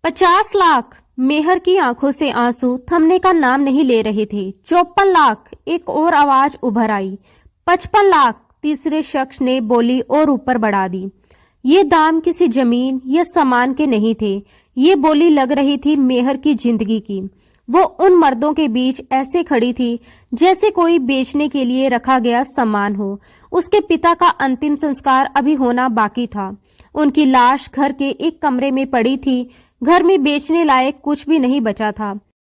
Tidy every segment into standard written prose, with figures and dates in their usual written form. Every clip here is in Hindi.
50 लाख। मेहर की आंखों से आंसू थमने का नाम नहीं ले रहे थे। 54 लाख। एक और आवाज उभर आई। 55 लाख। तीसरे शख्स ने बोली और ऊपर बढ़ा दी। ये दाम किसी जमीन या सामान के नहीं थे। ये बोली लग रही थी मेहर की जिंदगी की। वो उन मर्दों के बीच ऐसे खड़ी थी जैसे कोई बेचने के लिए रखा गया सामान हो। उसके पिता का अंतिम संस्कार अभी होना बाकी था। उनकी लाश घर के एक कमरे में पड़ी थी। घर में बेचने लायक कुछ भी नहीं बचा था।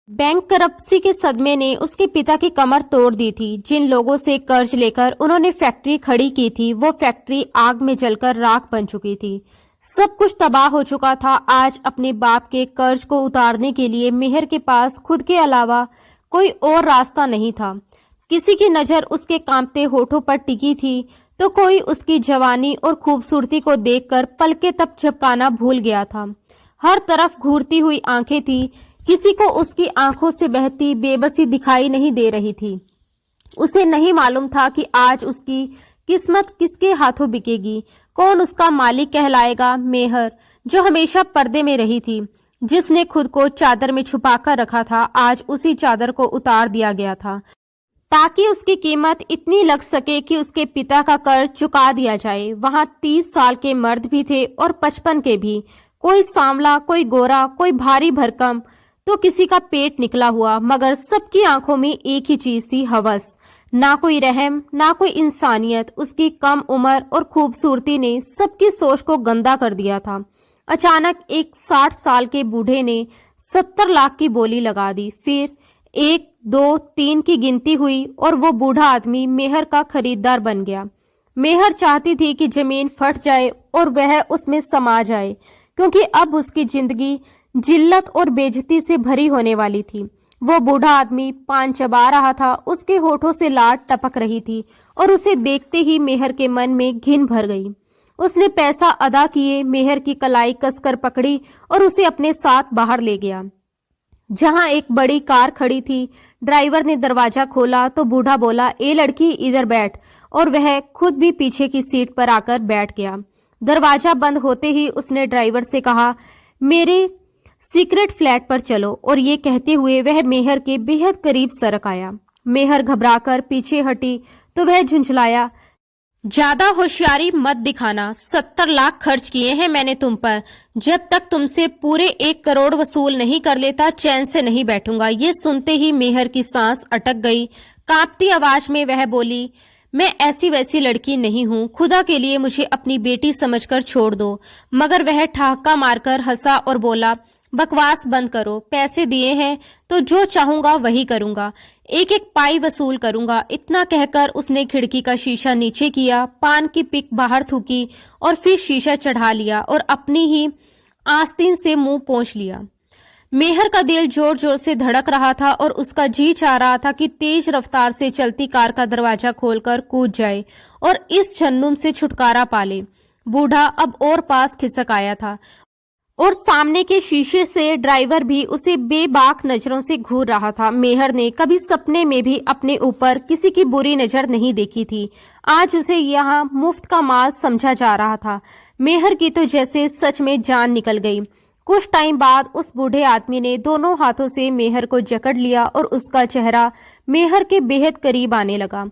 बैंक करप्सी के सदमे ने उसके पिता की कमर तोड़ दी थी। जिन लोगों से कर्ज लेकर उन्होंने फैक्ट्री खड़ी की थी, वो फैक्ट्री आग में जलकर राख बन चुकी थी। सब कुछ तबाह हो चुका था। आज अपने बाप के कर्ज को उतारने के लिए मेहर के पास खुद के अलावा कोई और रास्ता नहीं था। किसी की नजर उसके कांपते होठों पर टिकी थी तो कोई उसकी जवानी और खूबसूरती को देखकर पलके तब झपकाना भूल गया था। हर तरफ घूरती हुई आंखें थी। किसी को उसकी आंखों से बहती बेबसी दिखाई नहीं दे रही थी। उसे नहीं मालूम था कि आज उसकी किस्मत किसके हाथों बिकेगी। कौन उसका मालिक कहलाएगा। मेहर, जो हमेशा पर्दे में रही थी, जिसने खुद को चादर में छुपाकर रखा था, आज उसी चादर को उतार दिया गया था ताकि उसकी कीमत इतनी लग सके कि उसके पिता का कर्ज चुका दिया जाए। वहां 30 साल के मर्द भी थे और 55 के भी। कोई सांवला, कोई गोरा, कोई भारी भरकम, तो किसी का पेट निकला हुआ, मगर सबकी आंखों में एक ही चीज थी, हवस। ना कोई रहम, ना कोई इंसानियत। उसकी कम उम्र और खूबसूरती ने सबकी सोच को गंदा कर दिया था। अचानक एक 60 साल के बूढ़े ने 70 लाख की बोली लगा दी। फिर 1, 2, 3 की गिनती हुई और वो बूढ़ा आदमी मेहर का खरीदार बन गया। मेहर चाहती थी कि जमीन फट जाए और वह उसमें समा जाए, क्योंकि अब उसकी जिंदगी जिल्लत और बेइज्जती से भरी होने वाली थी। वो बूढ़ा आदमी पान चबा रहा था। उसके होठों से लार टपक रही थी और उसे देखते ही मेहर के मन में घिन भर गई। उसने पैसा अदा किए, मेहर की कलाई कसकर पकड़ी और उसे अपने साथ बाहर ले गया, जहां एक बड़ी कार खड़ी थी। ड्राइवर ने दरवाजा खोला तो बूढ़ा बोला, ए लड़की, इधर बैठ, और वह खुद भी पीछे की सीट पर आकर बैठ गया। दरवाजा बंद होते ही उसने ड्राइवर से कहा, मेरे सीक्रेट फ्लैट पर चलो, और ये कहते हुए वह मेहर के बेहद करीब सरक आया। मेहर घबराकर पीछे हटी तो वह झुंझलाया, ज्यादा होशियारी मत दिखाना। 70 लाख खर्च किए हैं मैंने तुम पर। जब तक तुमसे पूरे 1 करोड़ वसूल नहीं कर लेता, चैन से नहीं बैठूंगा। ये सुनते ही मेहर की सांस अटक गई। कांपती आवाज में वह बोली, मैं ऐसी वैसी लड़की नहीं हूँ, खुदा के लिए मुझे अपनी बेटी समझकर छोड़ दो। मगर वह ठहाका मारकर हंसा और बोला, बकवास बंद करो। पैसे दिए हैं तो जो चाहूंगा वही करूंगा, एक एक पाई वसूल करूंगा। इतना कहकर उसने खिड़की का शीशा नीचे किया, पान की पिक बाहर थूकी और फिर शीशा चढ़ा लिया और अपनी ही आस्तीन से मुंह पोंछ लिया। मेहर का दिल जोर जोर से धड़क रहा था और उसका जी चाह रहा था कि तेज रफ्तार से चलती कार का दरवाजा खोलकर कूद जाए और इस जहन्नुम से छुटकारा पाले। बूढ़ा अब और पास खिसक आया था और सामने के शीशे से ड्राइवर भी उसे बेबाक नजरों से घूर रहा था। मेहर ने कभी सपने में भी अपने ऊपर किसी की बुरी नजर नहीं देखी थी। आज उसे यहाँ मुफ्त का माल समझा जा रहा था। मेहर की तो जैसे सच में जान निकल गई। कुछ टाइम बाद उस बूढ़े आदमी ने दोनों हाथों से मेहर को जकड़ लिया और उसका चेहरा मेहर के बेहद करीब आने लगा।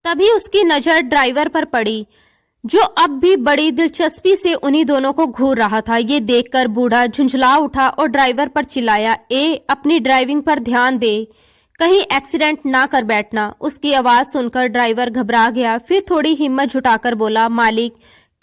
तभी उसकी नजर ड्राइवर पर पड़ी, जो अब भी बड़ी दिलचस्पी से उन्हीं दोनों को घूर रहा था। ये देखकर बूढ़ा झुंझला उठा और ड्राइवर पर चिल्लाया, अपनी ड्राइविंग पर ध्यान दे, कहीं एक्सीडेंट ना कर बैठना। उसकी आवाज सुनकर ड्राइवर घबरा गया। फिर थोड़ी हिम्मत जुटाकर बोला, मालिक,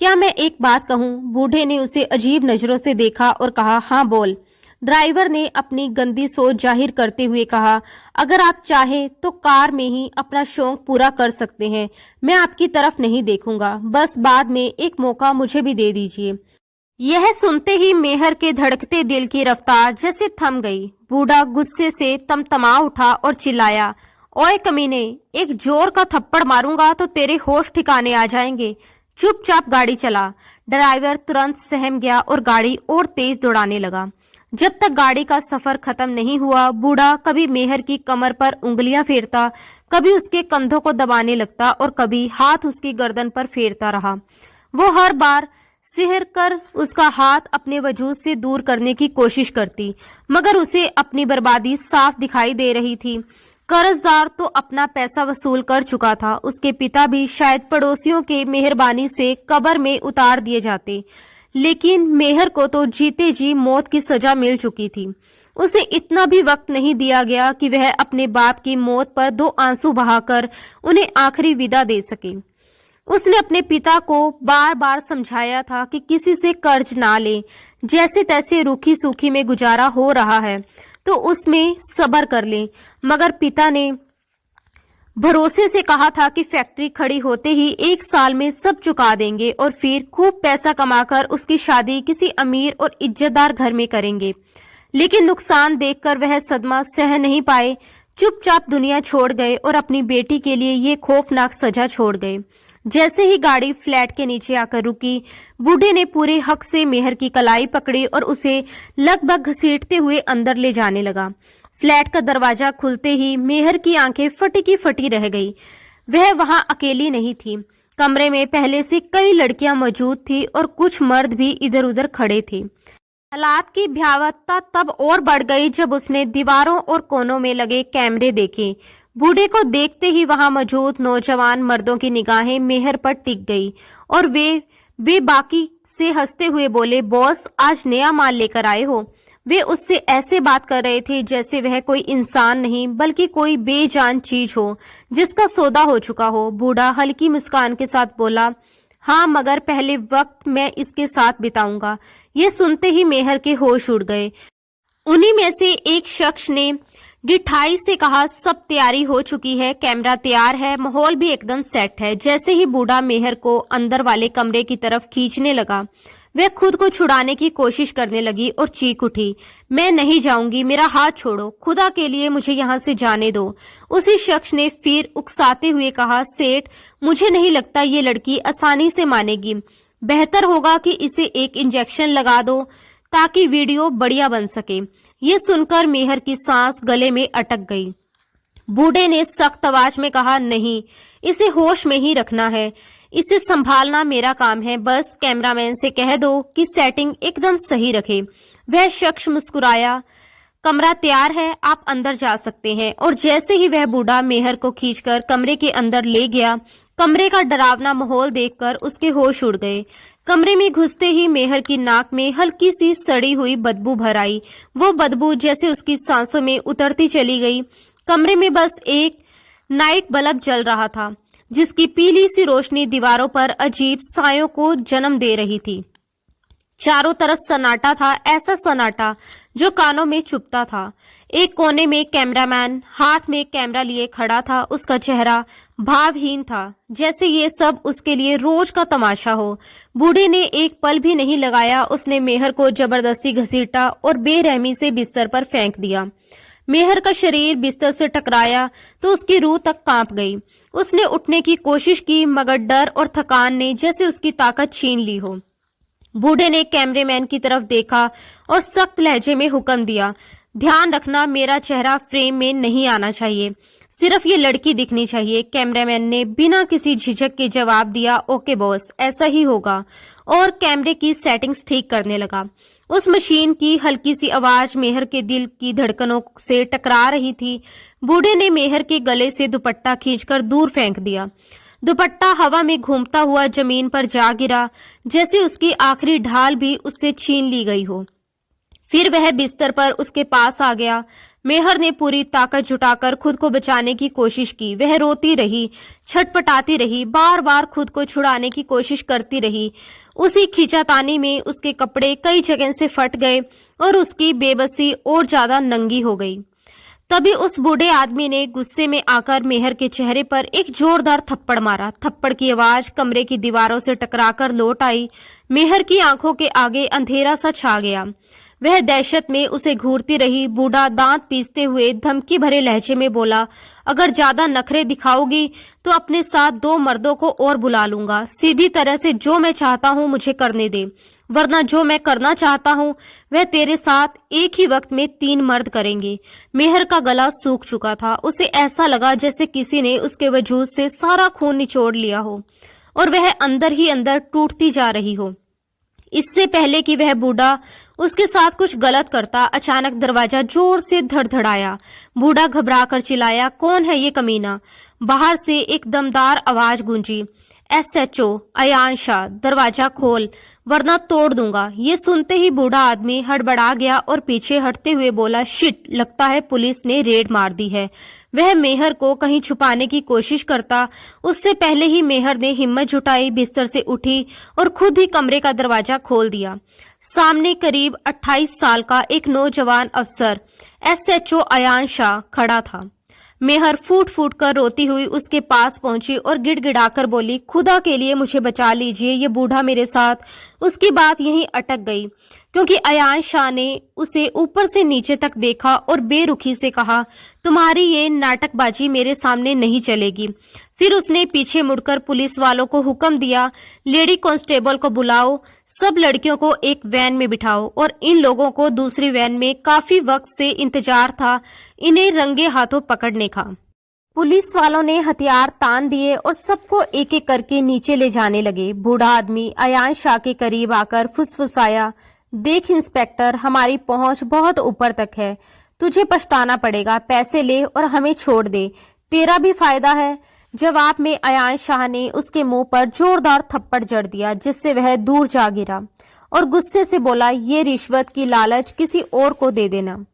क्या मैं एक बात कहूँ? बूढ़े ने उसे अजीब नजरों से देखा और कहा, हाँ बोल। ड्राइवर ने अपनी गंदी सोच जाहिर करते हुए कहा, अगर आप चाहे तो कार में ही अपना शौक पूरा कर सकते हैं। मैं आपकी तरफ नहीं देखूंगा, बस बाद में एक मौका मुझे भी दे दीजिए। यह सुनते ही मेहर के धड़कते दिल की रफ्तार जैसे थम गई। बूढ़ा गुस्से से तमतमा उठा और चिल्लाया, ओए कमीने, एक जोर का थप्पड़ मारूंगा तो तेरे होश ठिकाने आ जाएंगे। चुपचाप गाड़ी चला। ड्राइवर तुरंत सहम गया और गाड़ी और तेज दौड़ाने लगा। जब तक गाड़ी का सफर खत्म नहीं हुआ, बूढ़ा कभी मेहर की कमर पर उंगलियां फेरता, कभी उसके कंधों को दबाने लगता और कभी हाथ उसकी गर्दन पर फेरता रहा। वो हर बार सिहर कर उसका हाथ अपने वजूद से दूर करने की कोशिश करती, मगर उसे अपनी बर्बादी साफ दिखाई दे रही थी। कर्जदार तो अपना पैसा वसूल कर चुका था, उसके पिता भी शायद पड़ोसियों के मेहरबानी से कब्र में उतार दिए जाते, लेकिन मेहर को तो जीते जी मौत की सजा मिल चुकी थी। उसे इतना भी वक्त नहीं दिया गया कि वह अपने बाप की मौत पर 2 आंसू बहाकर उन्हें आखिरी विदा दे सके। उसने अपने पिता को बार बार समझाया था कि किसी से कर्ज ना ले, जैसे तैसे रूखी सूखी में गुजारा हो रहा है तो उसमें सब्र कर ले, मगर पिता ने भरोसे से कहा था कि फैक्ट्री खड़ी होते ही 1 साल में सब चुका देंगे और फिर खूब पैसा कमाकर उसकी शादी किसी अमीर और इज्जतदार घर में करेंगे। लेकिन नुकसान देखकर वह सदमा सह नहीं पाए, चुपचाप दुनिया छोड़ गए और अपनी बेटी के लिए ये खौफनाक सजा छोड़ गए। जैसे ही गाड़ी फ्लैट के नीचे आकर रुकी, बूढ़े ने पूरे हक से मेहर की कलाई पकड़ी और उसे लगभग घसीटते हुए अंदर ले जाने लगा। फ्लैट का दरवाजा खुलते ही मेहर की आंखें फटी की फटी रह गई। वह वहां अकेली नहीं थी, कमरे में पहले से कई लड़कियां मौजूद थी और कुछ मर्द भी इधर उधर खड़े थे। हालात की भयावहता तब और बढ़ गई जब उसने दीवारों और कोनों में लगे कैमरे देखे। बूढ़े को देखते ही वहां मौजूद नौजवान मर्दों की निगाहें मेहर पर टिक गई और वे बेबाकी से हंसते हुए बोले, बॉस आज नया माल लेकर आए हो। वे उससे ऐसे बात कर रहे थे जैसे वह कोई इंसान नहीं बल्कि कोई बेजान चीज हो जिसका सौदा हो चुका हो। बूढ़ा हल्की मुस्कान के साथ बोला, हाँ, मगर पहले वक्त मैं इसके साथ बिताऊंगा। ये सुनते ही मेहर के होश उड़ गए। उन्हीं में से एक शख्स ने डिठाई से कहा, सब तैयारी हो चुकी है, कैमरा तैयार है, माहौल भी एकदम सेट है। जैसे ही बूढ़ा मेहर को अंदर वाले कमरे की तरफ खींचने लगा, वह खुद को छुड़ाने की कोशिश करने लगी और चीख उठी, मैं नहीं जाऊंगी, मेरा हाथ छोड़ो, खुदा के लिए मुझे यहाँ से जाने दो। उसी शख्स ने फिर उकसाते हुए कहा, सेठ, मुझे नहीं लगता ये लड़की आसानी से मानेगी। बेहतर होगा कि इसे एक इंजेक्शन लगा दो ताकि वीडियो बढ़िया बन सके। ये सुनकर मेहर की सांस गले में अटक गई। बूढ़े ने सख्त आवाज में कहा, नहीं, इसे होश में ही रखना है, इसे संभालना मेरा काम है। बस कैमरामैन से कह दो कि सेटिंग एकदम सही रखे। वह शख्स मुस्कुराया, कमरा तैयार है, आप अंदर जा सकते हैं। और जैसे ही वह बूढ़ा मेहर को खींचकर कमरे के अंदर ले गया, कमरे का डरावना माहौल देखकर उसके होश उड़ गए। कमरे में घुसते ही मेहर की नाक में हल्की सी सड़ी हुई बदबू भर आई। वो बदबू जैसे उसकी सांसों में उतरती चली गई। कमरे में बस एक नाइट बल्ब जल रहा था, जिसकी पीली सी रोशनी दीवारों पर अजीब सायों को जन्म दे रही थी। चारों तरफ सन्नाटा था, ऐसा सन्नाटा जो कानों में चुभता था। एक कोने में कैमरामैन हाथ में कैमरा लिए खड़ा था। उसका चेहरा भावहीन था, जैसे ये सब उसके लिए रोज का तमाशा हो। बूढ़े ने एक पल भी नहीं लगाया, उसने मेहर को जबरदस्ती घसीटा और बेरहमी से बिस्तर पर फेंक दिया। मेहर का शरीर बिस्तर से टकराया तो उसकी रूह तक कांप गई। उसने उठने की कोशिश की, मगर डर और थकान ने जैसे उसकी ताकत छीन ली हो। बूढ़े ने कैमरेमैन की तरफ देखा और सख्त लहजे में हुक्म दिया, ध्यान रखना, मेरा चेहरा फ्रेम में नहीं आना चाहिए, सिर्फ ये लड़की दिखनी चाहिए। कैमरामैन ने बिना किसी झिझक के जवाब दिया, ओके बॉस, ऐसा ही होगा, और कैमरे की सेटिंग्स ठीक करने लगा। उस मशीन की हल्की सी आवाज मेहर के दिल की धड़कनों से टकरा रही थी। बूढ़े ने मेहर के गले से दुपट्टा खींचकर दूर फेंक दिया। दुपट्टा हवा में घूमता हुआ जमीन पर जा गिरा, जैसे उसकी आखिरी ढाल भी उससे छीन ली गई हो। फिर वह बिस्तर पर उसके पास आ गया। मेहर ने पूरी ताकत जुटाकर खुद को बचाने की कोशिश की। वह रोती रही, छटपटाती रही, बार बार खुद को छुड़ाने की कोशिश करती रही। उसी खींचातानी में उसके कपड़े कई जगह से फट गए और उसकी बेबसी और ज्यादा नंगी हो गई। तभी उस बूढ़े आदमी ने गुस्से में आकर मेहर के चेहरे पर एक जोरदार थप्पड़ मारा। थप्पड़ की आवाज कमरे की दीवारों से टकराकर लौट आई। मेहर की आंखों के आगे अंधेरा सा छा गया। वह दहशत में उसे घूरती रही। बूढ़ा दांत पीसते हुए धमकी भरे लहजे में बोला, अगर ज्यादा नखरे दिखाओगी तो अपने साथ 2 मर्दों को और बुला लूंगा। सीधी तरह से जो मैं चाहता हूँ मुझे करने दे, वरना जो मैं करना चाहता हूँ वह तेरे साथ एक ही वक्त में 3 मर्द करेंगे। मेहर का गला सूख चुका था। उसे ऐसा लगा जैसे किसी ने उसके वजूद से सारा खून निचोड़ लिया हो और वह अंदर ही अंदर टूटती जा रही हो। इससे पहले कि वह बूढ़ा उसके साथ कुछ गलत करता, अचानक दरवाजा जोर से धड़धड़ाया। बूढ़ा घबरा कर चिल्लाया, कौन है ये कमीना? बाहर से एक दमदार आवाज गूंजी, SHO अयान शाह, दरवाजा खोल वरना तोड़ दूंगा। ये सुनते ही बूढ़ा आदमी हड़बड़ा गया और पीछे हटते हुए बोला, शिट, लगता है पुलिस ने रेड मार दी है। वह मेहर को कहीं छुपाने की कोशिश करता, उससे पहले ही मेहर ने हिम्मत जुटाई, बिस्तर से उठी और खुद ही कमरे का दरवाजा खोल दिया। सामने करीब 28 साल का एक नौजवान अफसर SHO अयान शाह खड़ा था। मेहर फूट फूट कर रोती हुई उसके पास पहुंची और गिड़गिड़ाकर बोली, खुदा के लिए मुझे बचा लीजिए, ये बूढ़ा मेरे साथ। उसकी बात यहीं अटक गई क्योंकि अयान शाह ने उसे ऊपर से नीचे तक देखा और बेरुखी से कहा, तुम्हारी ये नाटकबाजी मेरे सामने नहीं चलेगी। फिर उसने पीछे मुड़कर पुलिस वालों को हुक्म दिया, लेडी कांस्टेबल को बुलाओ, सब लड़कियों को एक वैन में बिठाओ। और इन लोगों को दूसरी वैन में काफी वक्त से इंतजार था इन्हें रंगे हाथों पकड़ने का। पुलिस वालों ने हथियार तान दिए और सबको एक एक करके नीचे ले जाने लगे। बूढ़ा आदमी अयान शाह के करीब आकर फुसफुसाया, देख इंस्पेक्टर, हमारी पहुंच बहुत ऊपर तक है, तुझे पछताना पड़ेगा, पैसे ले और हमें छोड़ दे, तेरा भी फायदा है। जवाब में अयान शाह ने उसके मुंह पर जोरदार थप्पड़ जड़ दिया, जिससे वह दूर जा गिरा और गुस्से से बोला, ये रिश्वत की लालच किसी और को दे देना।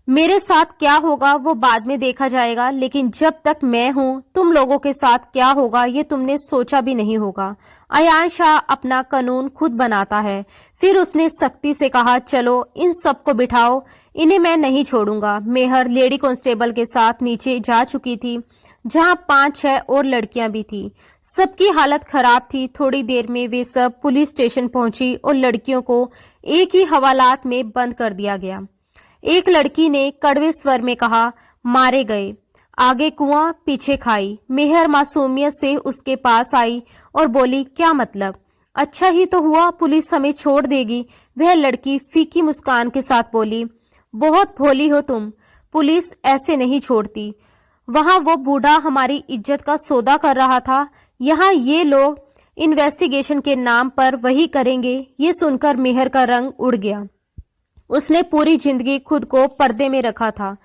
मेरे साथ क्या होगा वो बाद में देखा जाएगा, लेकिन जब तक मैं हूं तुम लोगों के साथ क्या होगा ये तुमने सोचा भी नहीं होगा। अयान शाह अपना कानून खुद बनाता है। फिर उसने सख्ती से कहा, चलो इन सबको बिठाओ, इन्हें मैं नहीं छोड़ूंगा। मेहर लेडी कांस्टेबल के साथ नीचे जा चुकी थी, जहां 5-6 और लड़कियां भी थी। सबकी हालत खराब थी। थोड़ी देर में वे सब पुलिस स्टेशन पहुंची और लड़कियों को एक ही हवालात में बंद कर दिया गया। एक लड़की ने कड़वे स्वर में कहा, मारे गए, आगे कुआं पीछे खाई। मेहर मासूमियत से उसके पास आई और बोली, क्या मतलब? अच्छा ही तो हुआ, पुलिस हमें छोड़ देगी। वह लड़की फीकी मुस्कान के साथ बोली, बहुत भोली हो तुम, पुलिस ऐसे नहीं छोड़ती। वहां वो बूढ़ा हमारी इज्जत का सौदा कर रहा था, यहाँ ये लोग इन्वेस्टिगेशन के नाम पर वही करेंगे। ये सुनकर मेहर का रंग उड़ गया। उसने पूरी जिंदगी खुद को पर्दे में रखा था,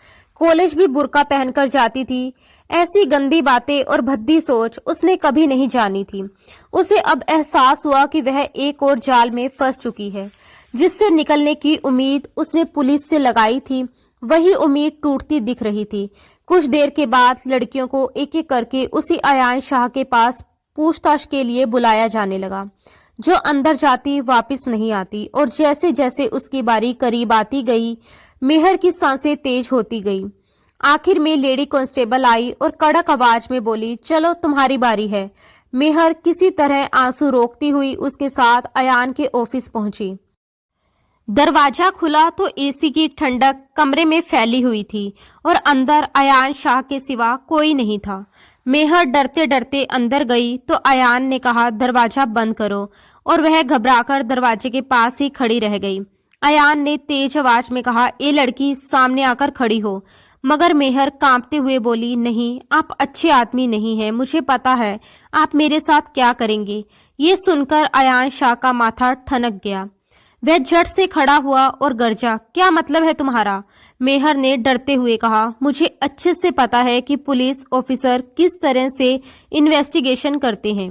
कॉलेज भी बुर्का पहनकर जाती थी। ऐसी गंदी बातें और भद्दी सोच उसने कभी नहीं जानी थी। उसे अब एहसास हुआ कि वह एक और जाल में फंस चुकी है। जिससे निकलने की उम्मीद उसने पुलिस से लगाई थी, वही उम्मीद टूटती दिख रही थी। कुछ देर के बाद लड़कियों को एक एक करके उसी अयान शाह के पास पूछताछ के लिए बुलाया जाने लगा। जो अंदर जाती वापस नहीं आती, और जैसे जैसे उसकी बारी करीब आती गई, मेहर की सांसें तेज होती गई। आखिर में लेडी कांस्टेबल आई और कड़क आवाज में बोली, चलो तुम्हारी बारी है। मेहर किसी तरह आंसू रोकती हुई उसके साथ अयान के ऑफिस पहुंची। दरवाजा खुला तो एसी की ठंडक कमरे में फैली हुई थी और अंदर अयान शाह के सिवा कोई नहीं था। मेहर डरते डरते अंदर गई तो अयान ने कहा, दरवाजा बंद करो, और वह घबराकर दरवाजे के पास ही खड़ी रह गई। अयान ने तेज आवाज में कहा, ए लड़की, सामने आकर खड़ी हो। मगर मेहर कांपते हुए बोली, नहीं, आप अच्छे आदमी नहीं हैं, मुझे पता है आप मेरे साथ क्या करेंगे। ये सुनकर अयान शाह का माथा ठनक गया। वह झट से खड़ा हुआ और गरजा, क्या मतलब है तुम्हारा? मेहर ने डरते हुए कहा, मुझे अच्छे से पता है कि पुलिस ऑफिसर किस तरह से इन्वेस्टिगेशन करते हैं।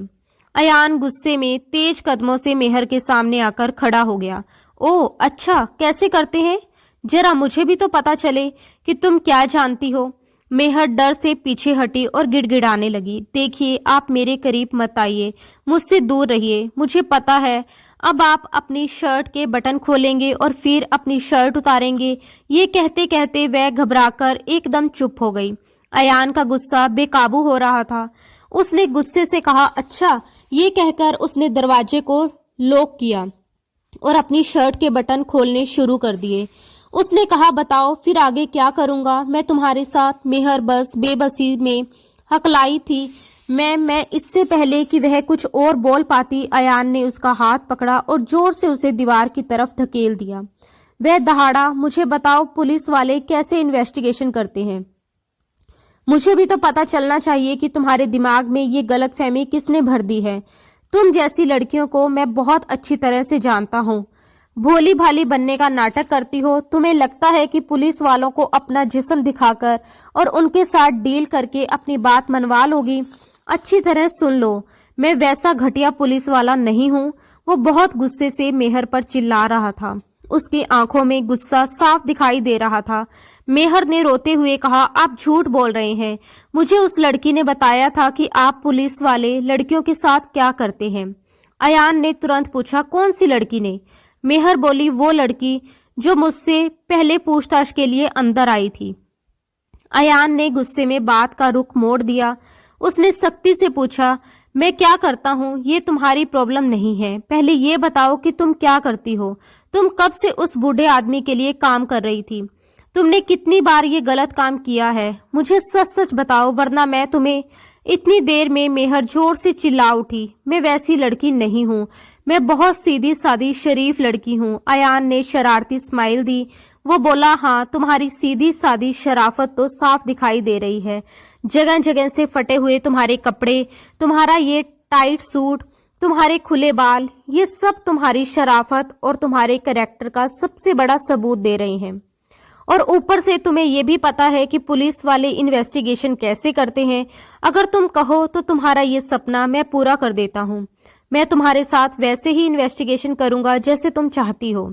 अयान गुस्से में तेज कदमों से मेहर के सामने आकर खड़ा हो गया। ओह अच्छा, कैसे करते हैं? जरा मुझे भी तो पता चले कि तुम क्या जानती हो। मेहर डर से पीछे हटी और गिड़गिड़ाने लगी, देखिए, आप मेरे करीब मत आइए, मुझसे दूर रहिए। मुझे पता है अब आप अपनी शर्ट के बटन खोलेंगे और फिर अपनी शर्ट उतारेंगे। ये कहते कहते वह घबराकर एकदम चुप हो गई। अयान का गुस्सा बेकाबू हो रहा था। उसने गुस्से से कहा, अच्छा। ये कहकर उसने दरवाजे को लॉक किया और अपनी शर्ट के बटन खोलने शुरू कर दिए। उसने कहा, बताओ फिर आगे क्या करूंगा मैं तुम्हारे साथ? मेहर बस बेबसी में हकलाई थी। मैं इससे पहले कि वह कुछ और बोल पाती, अयान ने उसका हाथ पकड़ा और जोर से उसे दीवार की तरफ धकेल दिया। वह दहाड़ा, मुझे बताओ पुलिस वाले कैसे इन्वेस्टिगेशन करते हैं? मुझे भी तो पता चलना चाहिए कि तुम्हारे दिमाग में ये गलतफहमी किसने भर दी है। तुम जैसी लड़कियों को मैं बहुत अच्छी तरह से जानता हूँ। भोली भाली बनने का नाटक करती हो। तुम्हें लगता है कि पुलिस वालों को अपना जिस्म दिखाकर और उनके साथ डील करके अपनी बात मनवा लोगी। अच्छी तरह सुन लो, मैं वैसा घटिया पुलिस वाला नहीं हूँ। वो बहुत गुस्से से मेहर पर चिल्ला रहा था। उसकी आंखों में गुस्सा साफ दिखाई दे रहा था। मेहर ने रोते हुए कहा, आप झूठ बोल रहे हैं। मुझे उस लड़की ने बताया था कि आप पुलिस वाले लड़कियों के साथ क्या करते हैं। अयान ने तुरंत पूछा, कौन सी लड़की ने? मेहर बोली, वो लड़की जो मुझसे पहले पूछताछ के लिए अंदर आई थी। अयान ने गुस्से में बात का रुख मोड़ दिया। उसने सख्ती से पूछा, मैं क्या करता हूँ ये तुम्हारी प्रॉब्लम नहीं है। पहले ये बताओ कि तुम क्या करती हो। तुम कब से उस बूढ़े आदमी के लिए काम कर रही थी? तुमने कितनी बार ये गलत काम किया है? मुझे सच सच बताओ, वरना मैं तुम्हें इतनी देर में मेहर जोर से चिल्ला उठी। मैं वैसी लड़की नहीं हूँ। मैं बहुत सीधी सादी शरीफ लड़की हूँ। अयान ने शरारती स्माइल दी। वो बोला, हाँ, तुम्हारी सीधी सादी शराफत तो साफ दिखाई दे रही है। जगह जगह से फटे हुए तुम्हारे कपड़े, तुम्हारा ये टाइट सूट, तुम्हारे खुले बाल, ये सब तुम्हारी शराफत और तुम्हारे कैरेक्टर का सबसे बड़ा सबूत दे रहे हैं। और ऊपर से तुम्हें यह भी पता है कि पुलिस वाले इन्वेस्टिगेशन कैसे करते हैं। अगर तुम कहो तो तुम्हारा ये सपना मैं पूरा कर देता हूँ। मैं तुम्हारे साथ वैसे ही इन्वेस्टिगेशन करूंगा जैसे तुम चाहती हो।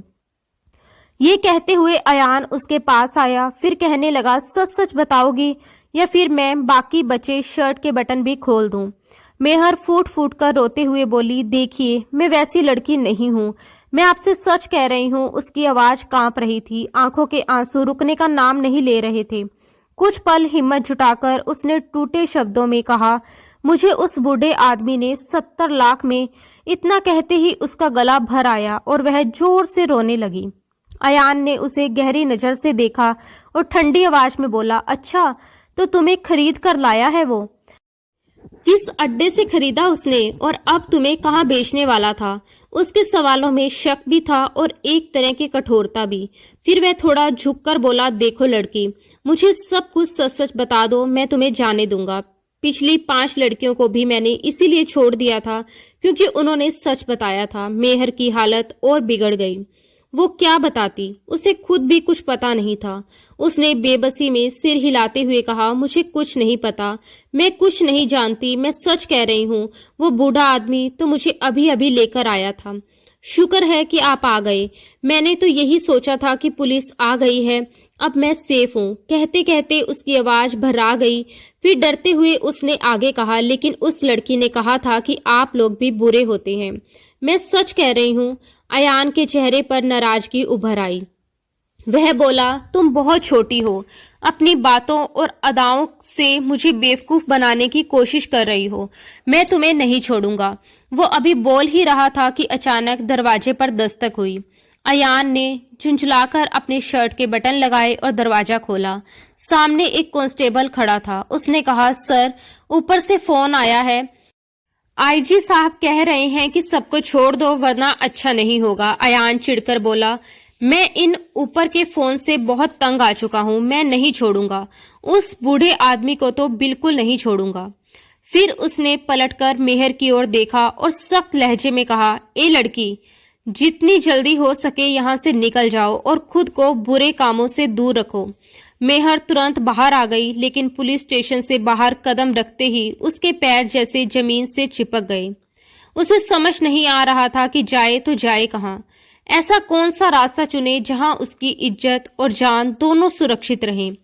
ये कहते हुए अयान उसके पास आया। फिर कहने लगा, सच सच बताओगी या फिर मैं बाकी बचे शर्ट के बटन भी खोल दूं? मेहर फूट फूट कर रोते हुए बोली, देखिए, मैं वैसी लड़की नहीं हूँ। मैं आपसे सच कह रही हूँ। उसकी आवाज कांप रही थी। आंखों के आंसू रुकने का नाम नहीं ले रहे थे। कुछ पल हिम्मत जुटाकर उसने टूटे शब्दों में कहा, मुझे उस बूढ़े आदमी ने 70 लाख में। इतना कहते ही उसका गला भर आया और वह जोर से रोने लगी। अयान ने उसे गहरी नजर से देखा और ठंडी आवाज में बोला, अच्छा, तो तुम्हें खरीद कर लाया है वो? किस अड्डे से खरीदा उसने और अब तुम्हें कहाँ बेचने वाला था? उसके सवालों में शक भी था और एक तरह की कठोरता भी। फिर वह थोड़ा झुककर बोला, देखो लड़की, मुझे सब कुछ सच सच बता दो, मैं तुम्हें जाने दूंगा। पिछली 5 लड़कियों को भी मैंने इसीलिए छोड़ दिया था क्योंकि उन्होंने सच बताया था। मेहर की हालत और बिगड़ गई। वो क्या बताती, उसे खुद भी कुछ पता नहीं था। उसने बेबसी में सिर हिलाते हुए कहा, मुझे कुछ नहीं पता, मैं कुछ नहीं जानती, मैं सच कह रही हूँ। वो बूढ़ा आदमी तो मुझे अभी अभी लेकर आया था। शुक्र है कि आप आ गए। मैंने तो यही सोचा था कि पुलिस आ गई है, अब मैं सेफ हूँ। कहते कहते उसकी आवाज भर्रा गई। फिर डरते हुए उसने आगे कहा, लेकिन उस लड़की ने कहा था कि आप लोग भी बुरे होते हैं। मैं सच कह रही हूँ। अयान के चेहरे पर नाराजगी उभर आई। वह बोला, तुम बहुत छोटी हो। अपनी बातों और अदाओं से मुझे बेवकूफ बनाने की कोशिश कर रही हो। मैं तुम्हें नहीं छोड़ूंगा। वो अभी बोल ही रहा था कि अचानक दरवाजे पर दस्तक हुई। अयान ने झुंझलाकर अपने शर्ट के बटन लगाए और दरवाजा खोला। सामने एक कांस्टेबल खड़ा था। उसने कहा, सर, ऊपर से फोन आया है। आईजी साहब कह रहे हैं कि सबको छोड़ दो वरना अच्छा नहीं होगा। अयान चिढ़कर बोला, मैं इन ऊपर के फोन से बहुत तंग आ चुका हूं। मैं नहीं छोड़ूंगा। उस बूढ़े आदमी को तो बिल्कुल नहीं छोड़ूंगा। फिर उसने पलटकर मेहर की ओर देखा और सख्त लहजे में कहा, ए लड़की, जितनी जल्दी हो सके यहाँ से निकल जाओ और खुद को बुरे कामों से दूर रखो। मेहर तुरंत बाहर आ गई, लेकिन पुलिस स्टेशन से बाहर कदम रखते ही उसके पैर जैसे जमीन से चिपक गए। उसे समझ नहीं आ रहा था कि जाए तो जाए कहाँ। ऐसा कौन सा रास्ता चुने जहां उसकी इज्जत और जान दोनों सुरक्षित रहें।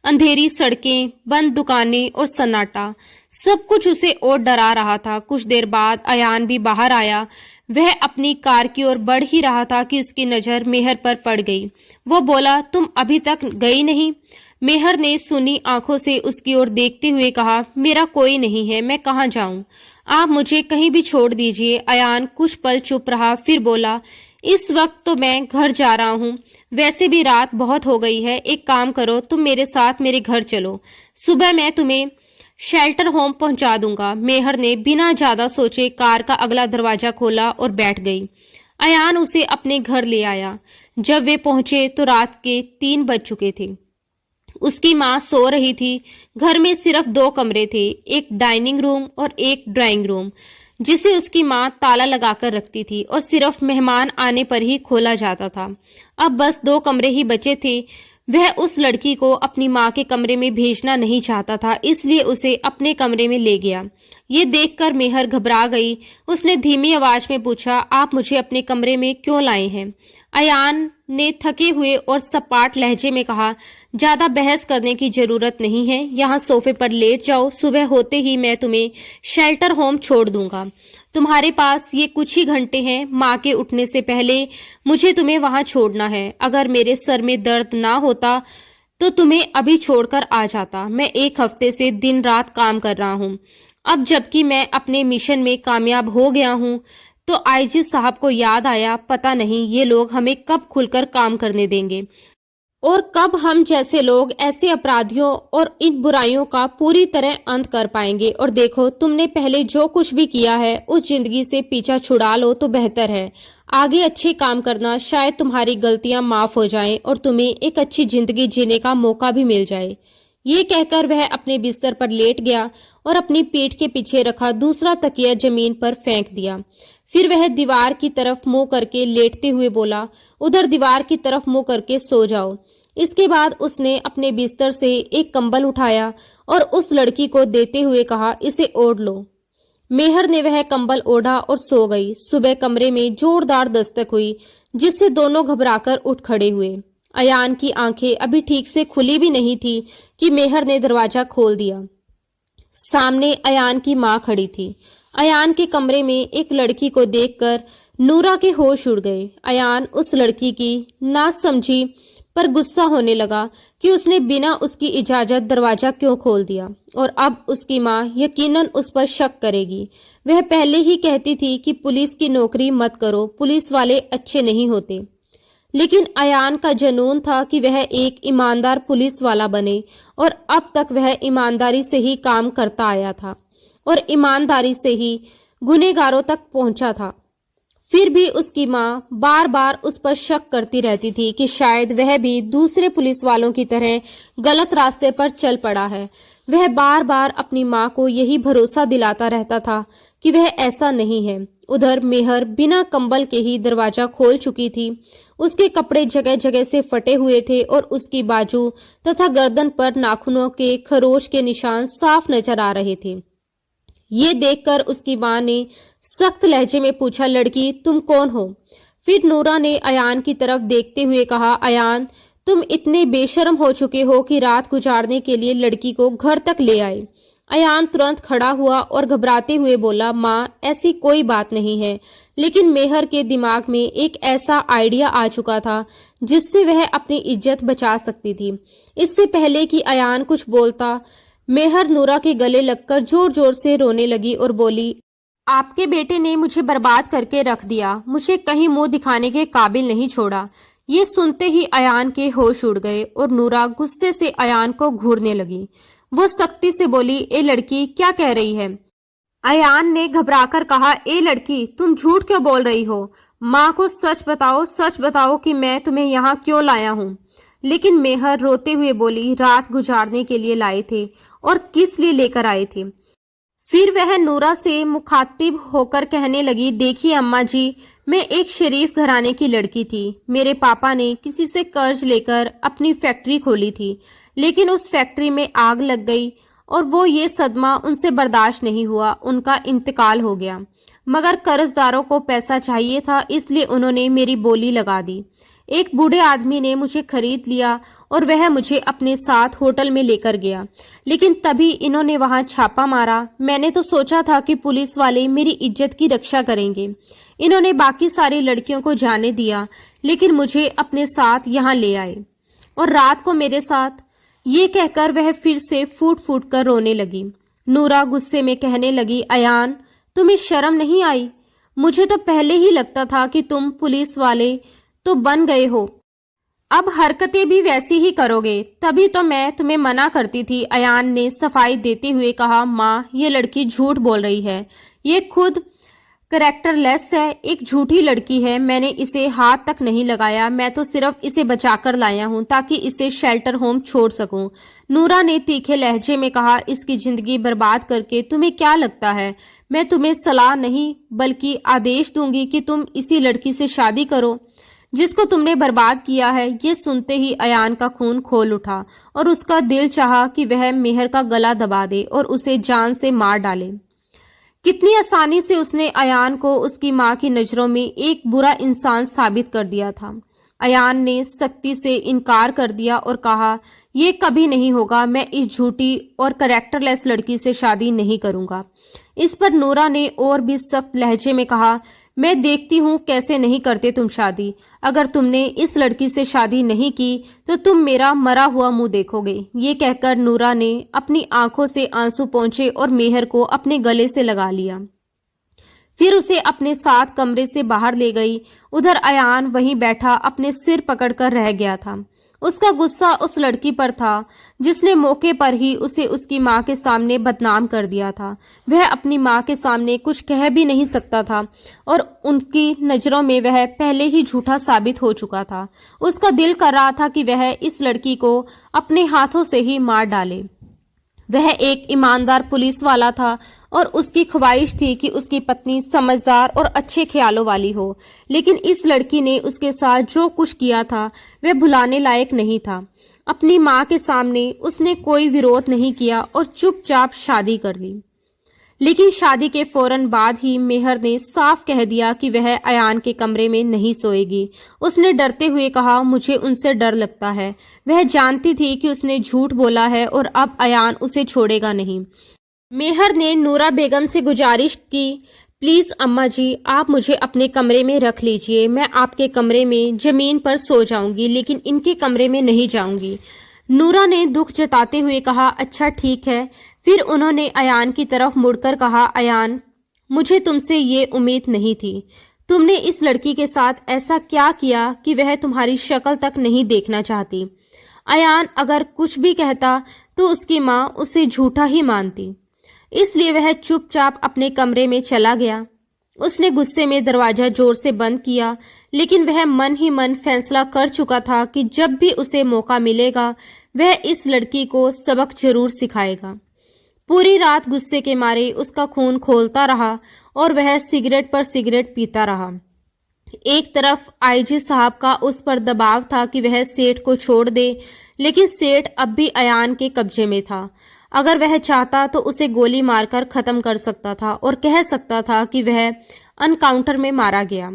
अंधेरी सड़कें, बंद दुकानें और सन्नाटा, सब कुछ उसे और डरा रहा था। कुछ देर बाद अयान भी बाहर आया। वह अपनी कार की ओर बढ़ ही रहा था कि उसकी नजर मेहर पर पड़ गई। वो बोला, तुम अभी तक गई नहीं? मेहर ने सुनी आंखों से उसकी ओर देखते हुए कहा, मेरा कोई नहीं है, मैं कहाँ जाऊं? आप मुझे कहीं भी छोड़ दीजिए। अयान कुछ पल चुप रहा, फिर बोला, इस वक्त तो मैं घर जा रहा हूँ। वैसे भी रात बहुत हो गई है। एक काम करो, तुम मेरे साथ मेरे घर चलो। सुबह मैं तुम्हें शेल्टर होम पहुंचा दूंगा। मेहर ने बिना ज्यादा सोचे कार का अगला दरवाजा खोला और बैठ गई। अयान उसे अपने घर ले आया। जब वे पहुंचे तो रात के 3 बज चुके थे। उसकी माँ सो रही थी। घर में सिर्फ 2 कमरे थे, एक डाइनिंग रूम और एक ड्राइंग रूम। जिसे उसकी माँ ताला लगाकर रखती थी और सिर्फ मेहमान आने पर ही खोला जाता था। अब बस 2 कमरे ही बचे थे। वह उस लड़की को अपनी माँ के कमरे में भेजना नहीं चाहता था, इसलिए उसे अपने कमरे में ले गया। ये देखकर मेहर घबरा गई। उसने धीमी आवाज में पूछा, आप मुझे अपने कमरे में क्यों लाए हैं? अयान ने थके हुए और सपाट लहजे में कहा, ज्यादा बहस करने की जरूरत नहीं है, यहाँ सोफे पर लेट जाओ, सुबह होते ही मैं तुम्हें शेल्टर होम छोड़ दूंगा। तुम्हारे पास ये कुछ ही घंटे हैं, माँ के उठने से पहले मुझे तुम्हें वहां छोड़ना है। अगर मेरे सर में दर्द ना होता तो तुम्हें अभी छोड़कर आ जाता। मैं 1 हफ्ते से दिन रात काम कर रहा हूँ। अब जबकि मैं अपने मिशन में कामयाब हो गया हूँ तो आईजी साहब को याद आया, पता नहीं ये लोग हमें कब खुलकर काम करने देंगे और कब हम जैसे लोग ऐसे अपराधियों और इन बुराइयों का पूरी तरह अंत कर पाएंगे। और देखो, तुमने पहले जो कुछ भी किया है उस जिंदगी से पीछा छुड़ा लो तो बेहतर है। आगे अच्छे काम करना, शायद तुम्हारी गलतियां माफ हो जाएं और तुम्हें एक अच्छी जिंदगी जीने का मौका भी मिल जाए। ये कहकर वह अपने बिस्तर पर लेट गया और अपनी पीठ के पीछे रखा दूसरा तकिया जमीन पर फेंक दिया। फिर वह दीवार की तरफ मुंह करके लेटते हुए बोला, उधर दीवार की तरफ मुंह करके सो जाओ। इसके बाद उसने अपने बिस्तर से एक कंबल उठाया और उस लड़की को देते हुए कहा, इसे ओढ़ लो। मेहर ने वह कंबल ओढ़ा और सो गई। सुबह कमरे में जोरदार दस्तक हुई, जिससे दोनों घबराकर उठ खड़े हुए। अयान की आंखें अभी ठीक से खुली भी नहीं थी कि मेहर ने दरवाजा खोल दिया। सामने अयान की माँ खड़ी थी। अयान के कमरे में एक लड़की को देखकर नूरा के होश उड़ गए। अयान उस लड़की की नासमझी पर गुस्सा होने लगा कि उसने बिना उसकी इजाजत दरवाजा क्यों खोल दिया और अब उसकी माँ यकीनन उस पर शक करेगी। वह पहले ही कहती थी कि पुलिस की नौकरी मत करो, पुलिस वाले अच्छे नहीं होते। लेकिन अयान का जुनून था कि वह एक ईमानदार पुलिस वाला बने और अब तक वह ईमानदारी से ही काम करता आया था और ईमानदारी से ही गुनहगारों तक पहुंचा था। फिर भी उसकी माँ बार बार उस पर शक करती रहती थी कि शायद वह भी दूसरे पुलिस वालों की तरह गलत रास्ते पर चल पड़ा है। वह बार बार अपनी माँ को यही भरोसा दिलाता रहता था कि वह ऐसा नहीं है। उधर मेहर बिना कंबल के ही दरवाजा खोल चुकी थी। उसके कपड़े जगह जगह से फटे हुए थे और उसकी बाजू तथा गर्दन पर नाखूनों के खरोच के निशान साफ नजर आ रहे थे। ये देखकर उसकी माँ ने सख्त लहजे में पूछा, लड़की तुम कौन हो? फिर नूरा ने अयान की तरफ देखते हुए कहा, अयान तुम इतने बेशर्म हो चुके हो कि रात गुजारने के लिए लड़की को घर तक ले आए। अयान तुरंत खड़ा हुआ और घबराते हुए बोला, माँ ऐसी कोई बात नहीं है। लेकिन मेहर के दिमाग में एक ऐसा आइडिया आ चुका था जिससे वह अपनी इज्जत बचा सकती थी। इससे पहले कि अयान कुछ बोलता, मेहर नूरा के गले लगकर जोर जोर से रोने लगी और बोली, आपके बेटे ने मुझे बर्बाद करके रख दिया, मुझे कहीं मुंह दिखाने के काबिल नहीं छोड़ा। ये सुनते ही अयान के होश उड़ गए और नूरा गुस्से से अयान को घूरने लगी। वो सख्ती से बोली, ए लड़की क्या कह रही है? अयान ने घबराकर कहा, ए लड़की तुम झूठ क्यों बोल रही हो? माँ को सच बताओ कि मैं तुम्हें यहाँ क्यों लाया हूँ। लेकिन मेहर रोते हुए बोली, रात गुजारने के लिए लाए थे और किस लिए लेकर आए थे। फिर वह नूरा से मुखातिब होकर कहने लगी, देखिए अम्मा जी, मैं एक शरीफ घराने की लड़की थी। मेरे पापा ने किसी से कर्ज लेकर अपनी फैक्ट्री खोली थी, लेकिन उस फैक्ट्री में आग लग गई और वो ये सदमा उनसे बर्दाश्त नहीं हुआ, उनका इंतकाल हो गया। मगर कर्जदारों को पैसा चाहिए था, इसलिए उन्होंने मेरी बोली लगा दी। एक बूढ़े आदमी ने मुझे खरीद लिया और वह मुझे अपने साथ होटल में लेकर गया। लेकिन तभी इन्होंने वहां छापा मारा। मैंने तो सोचा था कि पुलिस वाले मेरी इज्जत की रक्षा करेंगे। इन्होंने बाकी सारी लड़कियों को जाने दिया, लेकिन मुझे अपने साथ यहाँ ले आए और रात को मेरे साथ। ये कहकर वह फिर से फूट फूट कर रोने लगी। नूरा गुस्से में कहने लगी, अयान तुम्हें शर्म नहीं आई? मुझे तो पहले ही लगता था कि तुम पुलिस वाले तो बन गए हो, अब हरकतें भी वैसी ही करोगे, तभी तो मैं तुम्हें मना करती थी। अयान ने सफाई देते हुए कहा, माँ ये लड़की झूठ बोल रही है, ये खुद करैक्टरलेस है, एक झूठी लड़की है। मैंने इसे हाथ तक नहीं लगाया, मैं तो सिर्फ इसे बचाकर लाया हूं ताकि इसे शेल्टर होम छोड़ सकूं। नूरा ने तीखे लहजे में कहा, इसकी जिंदगी बर्बाद करके तुम्हें क्या लगता है मैं तुम्हें सलाह नहीं बल्कि आदेश दूंगी कि तुम इसी लड़की से शादी करो जिसको तुमने बर्बाद किया है। ये सुनते ही अयान का खून खोल उठा और उसका दिल चाहा कि वह मेहर का गला दबा दे और उसे जान से मार डाले। कितनी आसानी से उसने अयान को उसकी मां की नजरों में एक बुरा इंसान साबित कर दिया था। अयान ने सख्ती से इनकार कर दिया और कहा, यह कभी नहीं होगा, मैं इस झूठी और करैक्टरलेस लड़की से शादी नहीं करूंगा। इस पर नूरा ने और भी सख्त लहजे में कहा, मैं देखती हूँ कैसे नहीं करते तुम शादी। अगर तुमने इस लड़की से शादी नहीं की तो तुम मेरा मरा हुआ मुंह देखोगे। ये कहकर नूरा ने अपनी आंखों से आंसू पोंछे और मेहर को अपने गले से लगा लिया। फिर उसे अपने साथ कमरे से बाहर ले गई। उधर अयान वहीं बैठा अपने सिर पकड़कर रह गया था। उसका गुस्सा उस लड़की पर था जिसने मौके पर ही उसे उसकी मां के सामने बदनाम कर दिया था। वह अपनी मां के सामने कुछ कह भी नहीं सकता था और उनकी नजरों में वह पहले ही झूठा साबित हो चुका था। उसका दिल कर रहा था कि वह इस लड़की को अपने हाथों से ही मार डाले। वह एक ईमानदार पुलिस वाला था और उसकी ख्वाहिश थी कि उसकी पत्नी समझदार और अच्छे ख्यालों वाली हो, लेकिन इस लड़की ने उसके साथ जो कुछ किया था वह भुलाने लायक नहीं था। अपनी मां के सामने उसने कोई विरोध नहीं किया और चुपचाप शादी कर ली। लेकिन शादी के फौरन बाद ही मेहर ने साफ कह दिया कि वह अयान के कमरे में नहीं सोएगी। उसने डरते हुए कहा, मुझे उनसे डर लगता है। वह जानती थी कि उसने झूठ बोला है और अब अयान उसे छोड़ेगा नहीं। मेहर ने नूरा बेगम से गुजारिश की, प्लीज अम्मा जी, आप मुझे अपने कमरे में रख लीजिए। मैं आपके कमरे में जमीन पर सो जाऊंगी लेकिन इनके कमरे में नहीं जाऊंगी। नूरा ने दुख जताते हुए कहा, अच्छा ठीक है। फिर उन्होंने अयान की तरफ मुड़कर कहा, अयान, मुझे तुमसे ये उम्मीद नहीं थी। तुमने इस लड़की के साथ ऐसा क्या किया कि वह तुम्हारी शक्ल तक नहीं देखना चाहती। अयान अगर कुछ भी कहता तो उसकी मां उसे झूठा ही मानती, इसलिए वह चुपचाप अपने कमरे में चला गया। उसने गुस्से में दरवाजा जोर से बंद किया, लेकिन वह मन ही मन फैसला कर चुका था कि जब भी उसे मौका मिलेगा वह इस लड़की को सबक जरूर सिखाएगा। पूरी रात गुस्से के मारे उसका खून खौलता रहा और वह सिगरेट पर सिगरेट पीता रहा। एक तरफ आईजी साहब का उस पर दबाव था कि वह सेठ को छोड़ दे, लेकिन सेठ अब भी अयान के कब्जे में था। अगर वह चाहता तो उसे गोली मारकर खत्म कर सकता था और कह सकता था कि वह एनकाउंटर में मारा गया।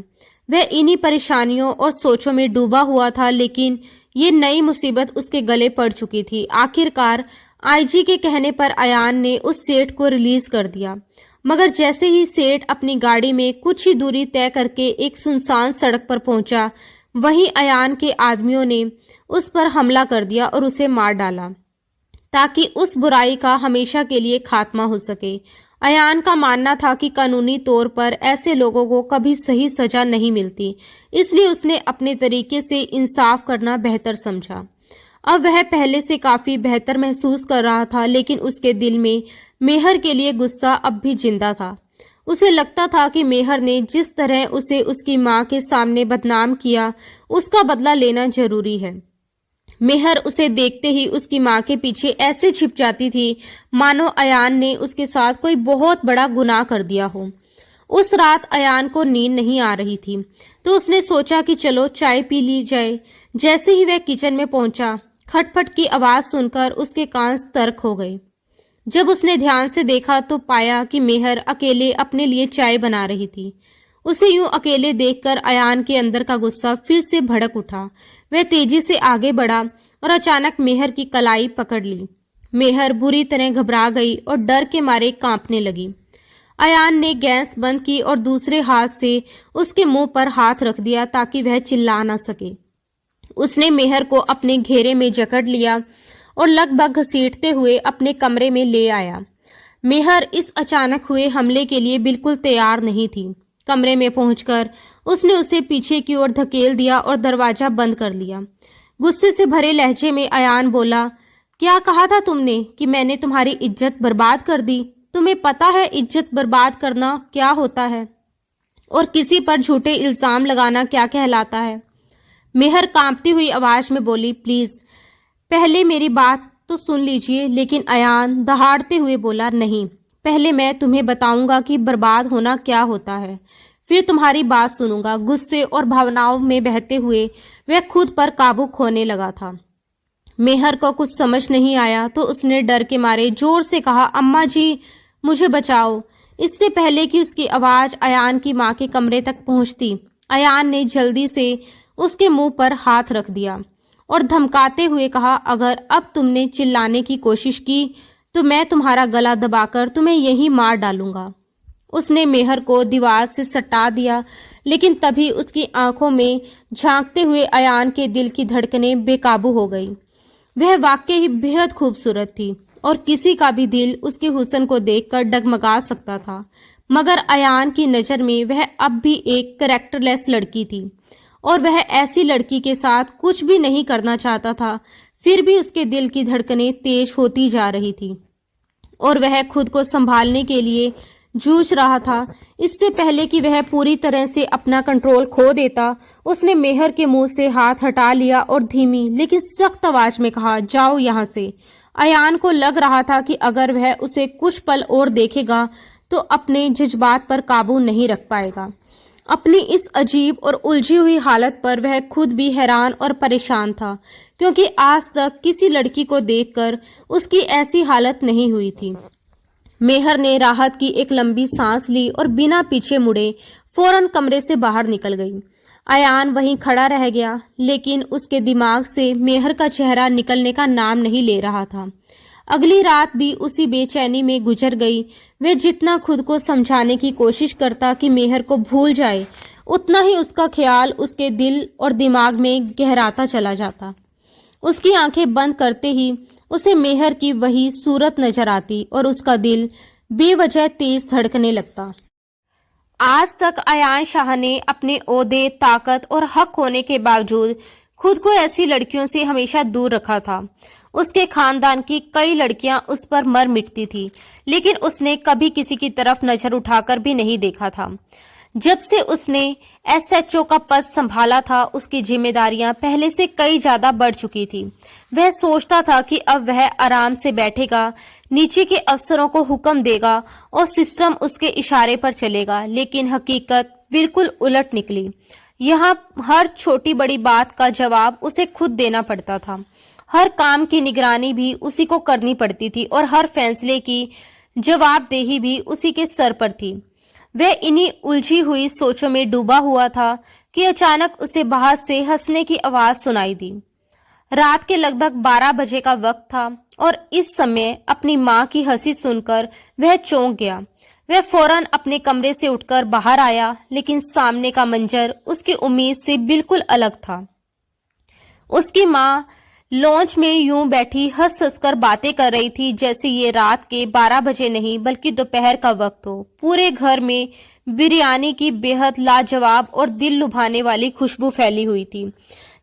वह इन्हीं परेशानियों और सोचों में डूबा हुआ था, लेकिन ये नई मुसीबत उसके गले पड़ चुकी थी। आखिरकार आईजी के कहने पर अयान ने उस सेठ को रिलीज कर दिया, मगर जैसे ही सेठ अपनी गाड़ी में कुछ ही दूरी तय करके एक सुनसान सड़क पर पहुंचा, वहीं अयान के आदमियों ने उस पर हमला कर दिया और उसे मार डाला ताकि उस बुराई का हमेशा के लिए खात्मा हो सके। अयान का मानना था कि कानूनी तौर पर ऐसे लोगों को कभी सही सजा नहीं मिलती, इसलिए उसने अपने तरीके से इंसाफ करना बेहतर समझा। अब वह पहले से काफी बेहतर महसूस कर रहा था, लेकिन उसके दिल में मेहर के लिए गुस्सा अब भी जिंदा था। उसे लगता था कि मेहर ने जिस तरह उसे उसकी मां के सामने बदनाम किया, उसका बदला लेना जरूरी है। मेहर उसे देखते ही उसकी मां के पीछे ऐसे छिप जाती थी मानो अयान ने उसके साथ कोई बहुत बड़ा गुनाह कर दिया हो। उस रात अयान को नींद नहीं आ रही थी, तो उसने सोचा कि चलो चाय पी ली जाए। जैसे ही वह किचन में पहुंचा, खटपट की आवाज सुनकर उसके कान सतर्क हो गए। जब उसने ध्यान से देखा तो पाया कि मेहर अकेले अपने लिए चाय बना रही थी। उसे यूं अकेले देखकर अयान के अंदर का गुस्सा फिर से भड़क उठा। वह तेजी से आगे बढ़ा और अचानक मेहर की कलाई पकड़ ली। मेहर बुरी तरह घबरा गई और डर के मारे कांपने लगी। अयान ने गैस बंद की और दूसरे हाथ से उसके मुंह पर हाथ रख दिया ताकि वह चिल्ला ना सके। उसने मेहर को अपने घेरे में जकड़ लिया और लगभग घसीटते हुए अपने कमरे में ले आया। मेहर इस अचानक हुए हमले के लिए बिल्कुल तैयार नहीं थी। कमरे में पहुंचकर उसने उसे पीछे की ओर धकेल दिया और दरवाजा बंद कर लिया। गुस्से से भरे लहजे में अयान बोला, क्या कहा था तुमने कि मैंने तुम्हारी इज्जत बर्बाद कर दी? तुम्हें पता है इज्जत बर्बाद करना क्या होता है? और किसी पर झूठे इल्जाम लगाना क्या कहलाता है। मेहर कांपती हुई आवाज में बोली, प्लीज पहले मेरी बात तो सुन लीजिए। लेकिन अयान दहाड़ते हुए बोला, नहीं, पहले मैं तुम्हें बताऊंगा कि बर्बाद होना क्या होता है, फिर तुम्हारी बात सुनूंगा। गुस्से और भावनाओं में बहते हुए वह खुद पर काबू खोने लगा था। मेहर को कुछ समझ नहीं आया तो उसने डर के मारे जोर से कहा, अम्मा जी मुझे बचाओ। इससे पहले कि उसकी आवाज अयान की मां के कमरे तक पहुंचती, अयान ने जल्दी से उसके मुंह पर हाथ रख दिया और धमकाते हुए कहा, अगर अब तुमने चिल्लाने की कोशिश की तो मैं तुम्हारा गला दबाकर तुम्हें यहीं मार डालूंगा। उसने मेहर को दीवार से सटा दिया, लेकिन तभी उसकी आंखों में झांकते हुए अयान के दिल की धड़कनें बेकाबू हो गई। वह वाकई ही बेहद खूबसूरत थी और किसी का भी दिल उसके हुस्न को देखकर डगमगा सकता था, मगर अयान की नज़र में वह अब भी एक कैरेक्टरलेस लड़की थी और वह ऐसी लड़की के साथ कुछ भी नहीं करना चाहता था। फिर भी उसके दिल की धड़कनें तेज होती जा रही थी और वह खुद को संभालने के लिए जूझ रहा था। इससे पहले कि वह पूरी तरह से अपना कंट्रोल खो देता, उसने मेहर के मुंह से हाथ हटा लिया और धीमी लेकिन सख्त आवाज में कहा, जाओ यहाँ से। अयान को लग रहा था कि अगर वह उसे कुछ पल और देखेगा तो अपने जज्बात पर काबू नहीं रख पाएगा। अपनी इस अजीब और उलझी हुई हालत पर वह खुद भी हैरान और परेशान था, क्योंकि आज तक किसी लड़की को देखकर उसकी ऐसी हालत नहीं हुई थी। मेहर ने राहत की एक लंबी सांस ली और बिना पीछे मुड़े फौरन कमरे से बाहर निकल गई। अयान वहीं खड़ा रह गया, लेकिन उसके दिमाग से मेहर का चेहरा निकलने का नाम नहीं ले रहा था। अगली रात भी उसी बेचैनी में गुजर गई। वह जितना खुद को समझाने की कोशिश करता कि मेहर को भूल जाए, उतना ही उसका ख्याल उसके दिल और दिमाग में गहराता चला जाता। उसकी आंखें बंद करते ही उसे मेहर की वही सूरत नजर आती और उसका दिल बेवजह तेज धड़कने लगता। आज तक अयान शाह ने अपने ओहदे, ताकत और हक होने के बावजूद खुद को ऐसी लड़कियों से हमेशा दूर रखा था। उसके खानदान की कई लड़कियां उस पर मर मिटती थी, लेकिन उसने कभी किसी की तरफ नजर उठाकर भी नहीं देखा था। जब से उसने एसएचओ का पद संभाला था, उसकी जिम्मेदारियां पहले से कई ज्यादा बढ़ चुकी थी। वह सोचता था कि अब वह आराम से बैठेगा, नीचे के अफसरों को हुक्म देगा और सिस्टम उसके इशारे पर चलेगा, लेकिन हकीकत बिल्कुल उलट निकली। यहाँ हर छोटी बड़ी बात का जवाब उसे खुद देना पड़ता था। हर काम की निगरानी भी उसी को करनी पड़ती थी और हर फैसले की जवाबदेही भी उसी के सर पर थी। वह इन्हीं उलझी हुई सोचों में डूबा हुआ था कि अचानक उसे बाहर से हंसने की आवाज सुनाई दी। रात के लगभग 12 बजे का वक्त था और इस समय अपनी मां की हंसी सुनकर वह चौंक गया। वह फौरन अपने कमरे से उठकर बाहर आया, लेकिन सामने का मंजर उसकी उम्मीद से बिल्कुल अलग था। उसकी मां लॉन्च में यूं बैठी हंस हंसकर बातें कर रही थी जैसे ये रात के 12 बजे नहीं बल्कि दोपहर का वक्त हो। पूरे घर में बिरयानी की बेहद लाजवाब और दिल लुभाने वाली खुशबू फैली हुई थी,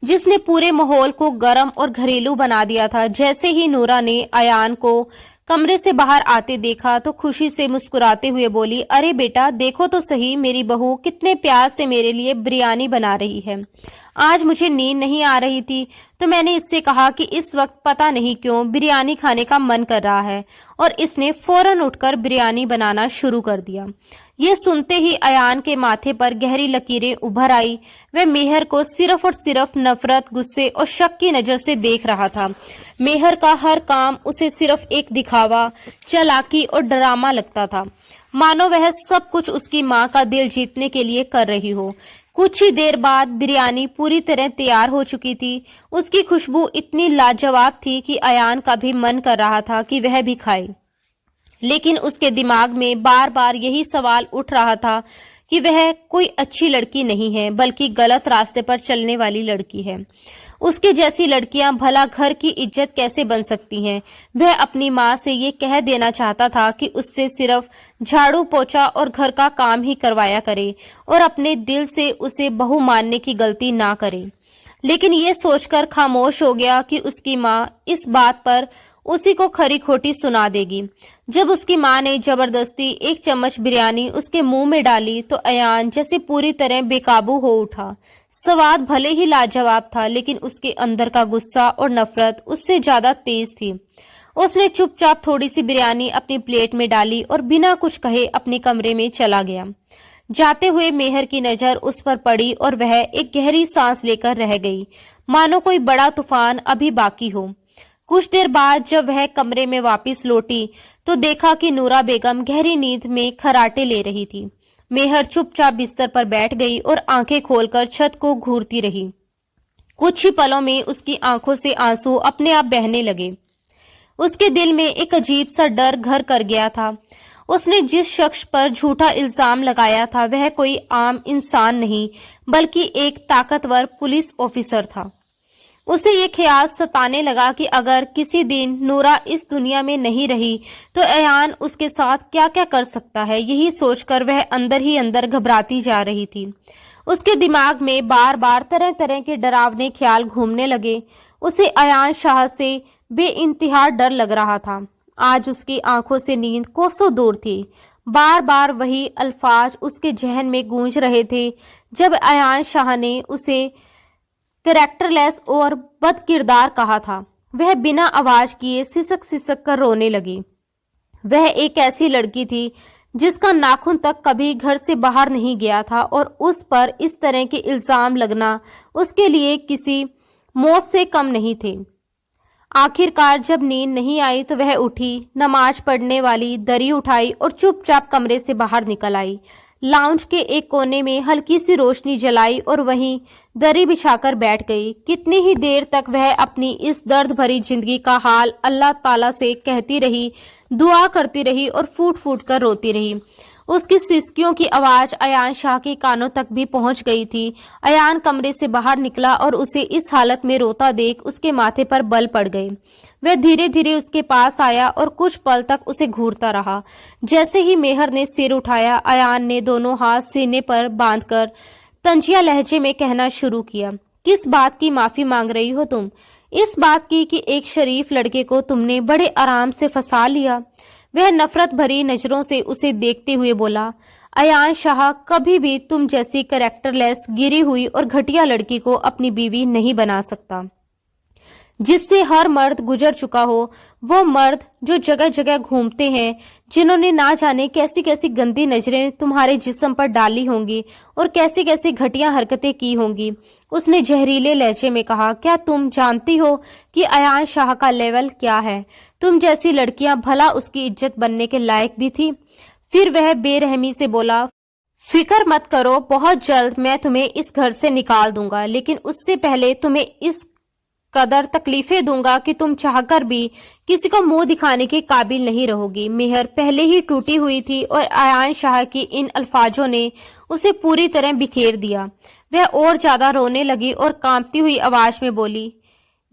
जिसने पूरे माहौल को गर्म और घरेलू बना दिया था। जैसे ही नूरा ने अयान को कमरे से बाहर आते देखा तो खुशी से मुस्कुराते हुए बोली, अरे बेटा देखो तो सही, मेरी बहू कितने प्यार से मेरे लिए बिरयानी बना रही है। आज मुझे नींद नहीं आ रही थी तो मैंने इससे कहा कि इस वक्त पता नहीं क्यों बिरयानी खाने का मन कर रहा है, और इसने फौरन उठकर बिरयानी बनाना शुरू कर दिया। ये सुनते ही अयान के माथे पर गहरी लकीरें उभर आई। वह मेहर को सिर्फ और सिर्फ नफरत, गुस्से और शक की नजर से देख रहा था। मेहर का हर काम उसे सिर्फ एक दिखावा, चालाकी और ड्रामा लगता था, मानो वह सब कुछ उसकी मां का दिल जीतने के लिए कर रही हो। कुछ ही देर बाद बिरयानी पूरी तरह तैयार हो चुकी थी। उसकी खुशबू इतनी लाजवाब थी कि अयान का भी मन कर रहा था कि वह भी खाए, लेकिन उसके दिमाग में बार बार यही सवाल उठ रहा था कि वह कोई अच्छी लड़की नहीं है बल्कि गलत रास्ते पर चलने वाली लड़की है। उसके जैसी लड़कियां भला घर की इज्जत कैसे बन सकती हैं? वह अपनी मां से ये कह देना चाहता था कि उससे सिर्फ झाड़ू पोछा और घर का काम ही करवाया करे और अपने दिल से उसे बहू मानने की गलती ना करे, लेकिन ये सोचकर खामोश हो गया कि उसकी माँ इस बात पर उसी को खरी खोटी सुना देगी। जब उसकी माँ ने जबरदस्ती एक चम्मच बिरयानी उसके मुंह में डाली तो अयान जैसे पूरी तरह बेकाबू हो उठा। स्वाद भले ही लाजवाब था, लेकिन उसके अंदर का गुस्सा और नफरत उससे ज्यादा तेज थी। उसने चुपचाप थोड़ी सी बिरयानी अपनी प्लेट में डाली और बिना कुछ कहे अपने कमरे में चला गया। जाते हुए मेहर की नजर उस पर पड़ी और वह एक गहरी सांस लेकर रह गई, मानो कोई बड़ा तूफान अभी बाकी हो। कुछ देर बाद जब वह कमरे में वापस लौटी तो देखा कि नूरा बेगम गहरी नींद में खर्राटे ले रही थी। मेहर चुपचाप बिस्तर पर बैठ गई और आंखें खोलकर छत को घूरती रही। कुछ ही पलों में उसकी आंखों से आंसू अपने आप बहने लगे। उसके दिल में एक अजीब सा डर घर कर गया था। उसने जिस शख्स पर झूठा इल्जाम लगाया था वह कोई आम इंसान नहीं, बल्कि एक ताकतवर पुलिस ऑफिसर था। उसे ये ख्याल सताने लगा कि अगर किसी दिन नूरा इस दुनिया में नहीं रही तो अयान उसके साथ क्या क्या कर सकता है। यही सोचकर वह अंदर ही अंदर घबराती जा रही थी। उसके दिमाग में बार बार तरह तरह के डरावने ख्याल घूमने लगे। उसे अयान शाह से बेइंतहा डर लग रहा था। आज उसकी आंखों से नींद कोसों दूर थी। बार बार वही अल्फाज उसके जहन में गूंज रहे थे जब अयान शाह ने उसे कैरेक्टरलेस और बदकिरदार कहा था। वह बिना आवाज किए सिसक सिसक कर रोने लगी। वह एक ऐसी लड़की थी जिसका नाखून तक कभी घर से बाहर नहीं गया था और उस पर इस तरह के इल्जाम लगना उसके लिए किसी मौत से कम नहीं थे। आखिरकार जब नींद नहीं आई तो वह उठी, नमाज पढ़ने वाली दरी उठाई और चुपचाप कमरे से बाहर निकल आई। लाउंज के एक कोने में हल्की सी रोशनी जलाई और वहीं दरी बिछाकर बैठ गई। कितनी ही देर तक वह अपनी इस दर्द भरी जिंदगी का हाल अल्लाह ताला से कहती रही, दुआ करती रही और फूट फूट कर रोती रही। उसकी सिसकियों की आवाज अयान शाह के कानों तक भी पहुंच गई थी। अयान कमरे से बाहर निकला और उसे इस हालत में रोता देख उसके माथे पर बल पड़ गए। वह धीरे धीरे उसके पास आया और कुछ पल तक उसे घूरता रहा। जैसे ही मेहर ने सिर उठाया, अयान ने दोनों हाथ सीने पर बांधकर तंजिया लहजे में कहना शुरू किया, किस बात की माफी मांग रही हो तुम? इस बात की कि एक शरीफ लड़के को तुमने बड़े आराम से फंसा लिया। वह नफरत भरी नजरों से उसे देखते हुए बोला, अयान शाह कभी भी तुम जैसी कैरेक्टरलेस, गिरी हुई और घटिया लड़की को अपनी बीवी नहीं बना सकता। जिससे हर मर्द गुजर चुका हो, वो मर्द जो जगह जगह घूमते हैं, जिन्होंने ना जाने कैसी कैसी गंदी नजरें तुम्हारे जिस्म पर डाली होंगी और कैसी कैसी घटिया हरकतें की होंगी। उसने जहरीले लहजे में कहा, क्या तुम जानती हो कि अयान शाह का लेवल क्या है? तुम जैसी लड़कियां भला उसकी इज्जत बनने के लायक भी थी? फिर वह बेरहमी से बोला, फिक्र मत करो, बहुत जल्द मैं तुम्हें इस घर से निकाल दूंगा, लेकिन उससे पहले तुम्हें इस कदर तकलीफें दूंगा कि तुम चाहकर भी किसी को मुंह दिखाने के काबिल नहीं रहोगी। मेहर पहले ही टूटी हुई थी और अयान शाह की इन अल्फाजों ने उसे पूरी तरह बिखेर दिया। वह और ज्यादा रोने लगी और कांपती हुई आवाज में बोली,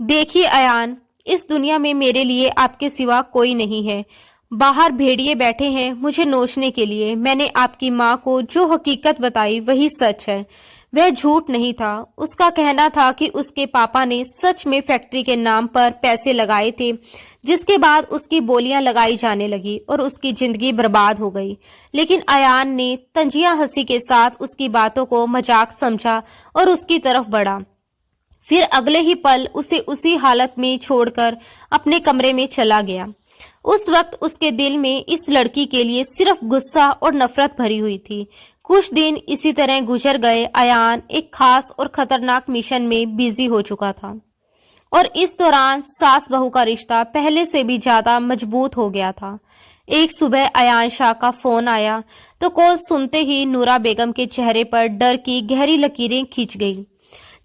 देखिए अयान, इस दुनिया में मेरे लिए आपके सिवा कोई नहीं है। बाहर भेड़िए बैठे हैं मुझे नोचने के लिए। मैंने आपकी माँ को जो हकीकत बताई वही सच है। वह झूठ नहीं था। उसका कहना था कि उसके पापा ने सच में फैक्ट्री के नाम पर पैसे लगाए थे, जिसके बाद उसकी बोलियां लगाई जाने लगी और उसकी जिंदगी बर्बाद हो गई। लेकिन अयान ने तंजिया हंसी के साथ उसकी बातों को मजाक समझा और उसकी तरफ बढ़ा। फिर अगले ही पल उसे उसी हालत में छोड़कर अपने कमरे में चला गया। उस वक्त उसके दिल में इस लड़की के लिए सिर्फ गुस्सा और नफरत भरी हुई थी। कुछ दिन इसी तरह गुजर गए। अयान एक खास और खतरनाक मिशन में बिजी हो चुका था और इस दौरान सास बहू का रिश्ता पहले से भी ज्यादा मजबूत हो गया था। एक सुबह अयान शाह का फोन आया तो कॉल सुनते ही नूरा बेगम के चेहरे पर डर की गहरी लकीरें खिंच गई।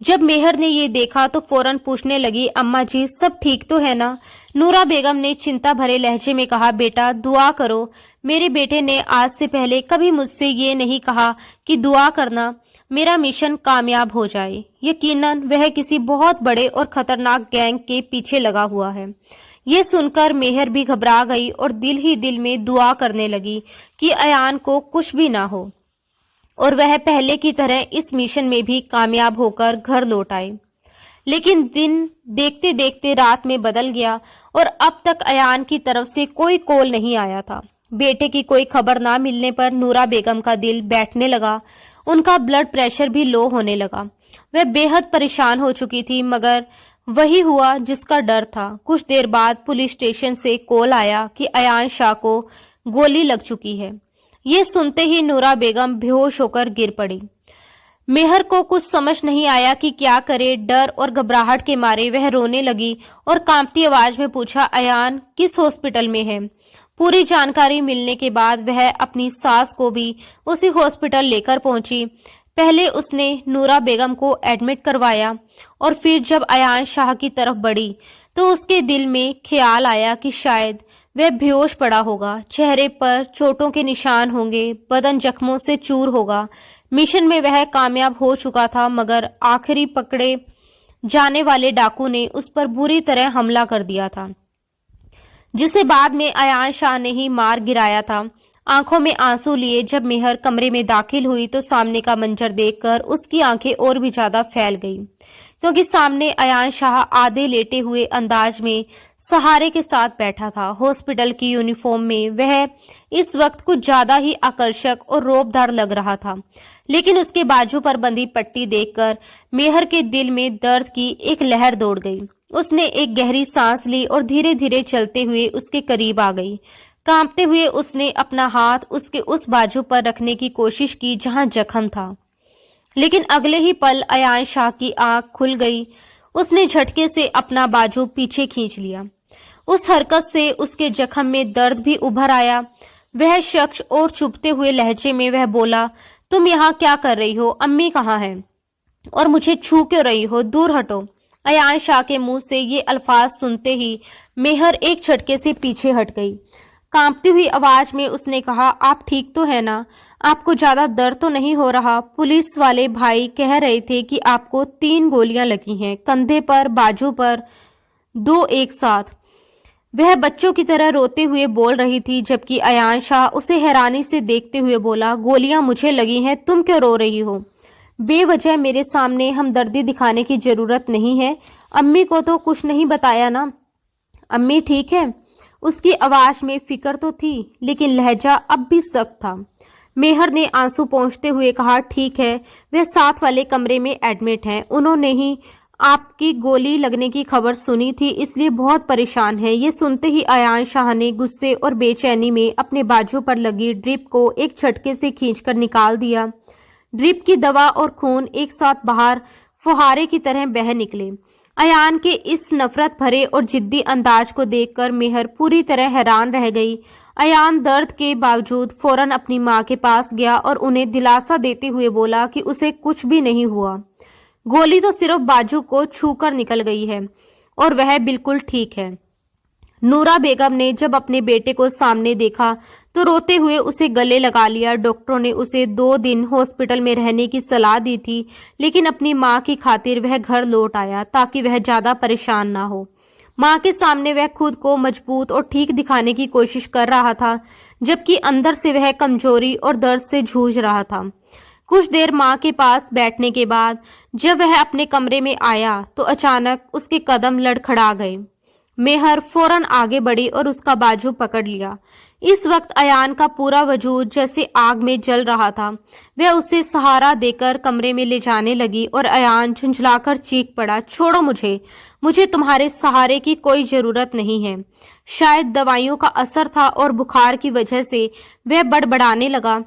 जब मेहर ने ये देखा तो फौरन पूछने लगी, अम्मा जी सब ठीक तो है ना? नूरा बेगम ने चिंता भरे लहजे में कहा, बेटा दुआ करो। मेरे बेटे ने आज से पहले कभी मुझसे ये नहीं कहा कि दुआ करना मेरा मिशन कामयाब हो जाए। यकीनन वह किसी बहुत बड़े और खतरनाक गैंग के पीछे लगा हुआ है। ये सुनकर मेहर भी घबरा गई और दिल ही दिल में दुआ करने लगी कि अयान को कुछ भी ना हो और वह पहले की तरह इस मिशन में भी कामयाब होकर घर लौट आए। लेकिन दिन देखते देखते रात में बदल गया और अब तक अयान की तरफ से कोई कॉल नहीं आया था। बेटे की कोई खबर ना मिलने पर नूरा बेगम का दिल बैठने लगा, उनका ब्लड प्रेशर भी लो होने लगा। वह बेहद परेशान हो चुकी थी, मगर वही हुआ जिसका डर था। कुछ देर बाद पुलिस स्टेशन से कॉल आया कि अयान शाह को गोली लग चुकी है। ये सुनते ही नूरा बेगम बेहोश होकर गिर पड़ी। मेहर को कुछ समझ नहीं आया कि क्या करे। डर और घबराहट के मारे वह रोने लगी और कांपती आवाज में पूछा, अयान किस हॉस्पिटल में है? पूरी जानकारी मिलने के बाद वह अपनी सास को भी उसी हॉस्पिटल लेकर पहुंची। पहले उसने नूरा बेगम को एडमिट करवाया और फिर जब अयान शाह की तरफ बढ़ी तो उसके दिल में ख्याल आया कि शायद वह बेहोश पड़ा होगा। चेहरे पर चोटों के निशान होंगे, बदन जख्मों से चूर होगा। मिशन में वह कामयाब हो चुका था, मगर आखिरी पकड़े जाने वाले डाकू ने उस पर बुरी तरह हमला कर दिया था, जिसे बाद में अयान शाह ने ही मार गिराया था। आंखों में आंसू लिए जब मेहर कमरे में दाखिल हुई तो सामने का मंजर देखकर उसकी आंखें और भी ज्यादा फैल गईं, क्योंकि सामने अयान शाह आधे लेटे हुए अंदाज में सहारे के साथ बैठा था। हॉस्पिटल की यूनिफॉर्म में वह इस वक्त कुछ ज्यादा ही आकर्षक और रौबदार लग रहा था, लेकिन उसके बाजू पर बंधी पट्टी देखकर मेहर के दिल में दर्द की एक लहर दौड़ गई। उसने एक गहरी सांस ली और धीरे धीरे चलते हुए उसके करीब आ गई। कांपते हुए उसने अपना हाथ उसके उस बाजू पर रखने की कोशिश की जहां जख्म था, लेकिन अगले ही पल अयान शाह की आंख खुल गई। उसने झटके से अपना बाजू पीछे खींच लिया। उस हरकत से उसके जख्म में दर्द भी उभर आया। वह शख्स और चुभते हुए लहजे में वह बोला, तुम यहाँ क्या कर रही हो? अम्मी कहाँ है? और मुझे छू क्यों रही हो? दूर हटो। अयान शाह के मुंह से ये अल्फाज सुनते ही मेहर एक झटके से पीछे हट गई। कांपती हुई आवाज में उसने कहा, आप ठीक तो है ना? आपको ज्यादा दर्द तो नहीं हो रहा? पुलिस वाले भाई कह रहे थे कि आपको 3 गोलियां लगी हैं, कंधे पर, बाजू पर, 2 एक साथ। वह बच्चों की तरह रोते हुए बोल रही थी, जबकि अयान शाह उसे हैरानी से देखते हुए बोला, गोलियां मुझे लगी हैं, तुम क्यों रो रही हो? बेवजह मेरे सामने हमदर्दी दिखाने की जरूरत नहीं है। अम्मी को तो कुछ नहीं बताया ना? अम्मी ठीक है? उसकी आवाज में फिक्र तो थी, लेकिन लहजा अब भी सख्त था। मेहर ने आंसू पोंछते हुए कहा, ठीक है, वह साथ वाले कमरे में एडमिट हैं। उन्होंने ही आपकी गोली लगने की खबर सुनी थी, इसलिए बहुत परेशान है। ये सुनते ही अयान शाह ने गुस्से और बेचैनी में अपने बाजू पर लगी ड्रिप को एक झटके से खींचकर निकाल दिया। ड्रिप की दवा और खून एक साथ बाहर फुहारे की तरह बह निकले। अयान के इस नफरत भरे और जिद्दी अंदाज को देखकर मेहर पूरी तरह हैरान रह गई। अयान दर्द के बावजूद फौरन अपनी मां के पास गया और उन्हें दिलासा देते हुए बोला कि उसे कुछ भी नहीं हुआ। गोली तो सिर्फ बाजू को छूकर निकल गई है और वह बिल्कुल ठीक है। नूरा बेगम ने जब अपने बेटे को सामने देखा तो रोते हुए उसे गले लगा लिया। डॉक्टरों ने उसे 2 दिन हॉस्पिटल में रहने की सलाह दी थी, लेकिन अपनी मां की खातिर वह घर लौट आया ताकि वह ज्यादा परेशान ना हो। मां के सामने वह खुद को मजबूत और ठीक दिखाने की कोशिश कर रहा था, जबकि अंदर से वह कमजोरी और दर्द से जूझ रहा था। कुछ देर मां के पास बैठने के बाद जब वह अपने कमरे में आया तो अचानक उसके कदम लड़खड़ा गए। मेहर फौरन आगे बढ़ी और उसका बाजू पकड़ लिया। इस वक्त अयान का पूरा वजूद जैसे आग में जल रहा था। वह उसे सहारा देकर कमरे में ले जाने लगी और अयान झुंझलाकर चीख पड़ा, छोड़ो मुझे, मुझे तुम्हारे सहारे की कोई जरूरत नहीं है। शायद दवाइयों का असर था और बुखार की वजह से वह बड़बड़ाने लगा,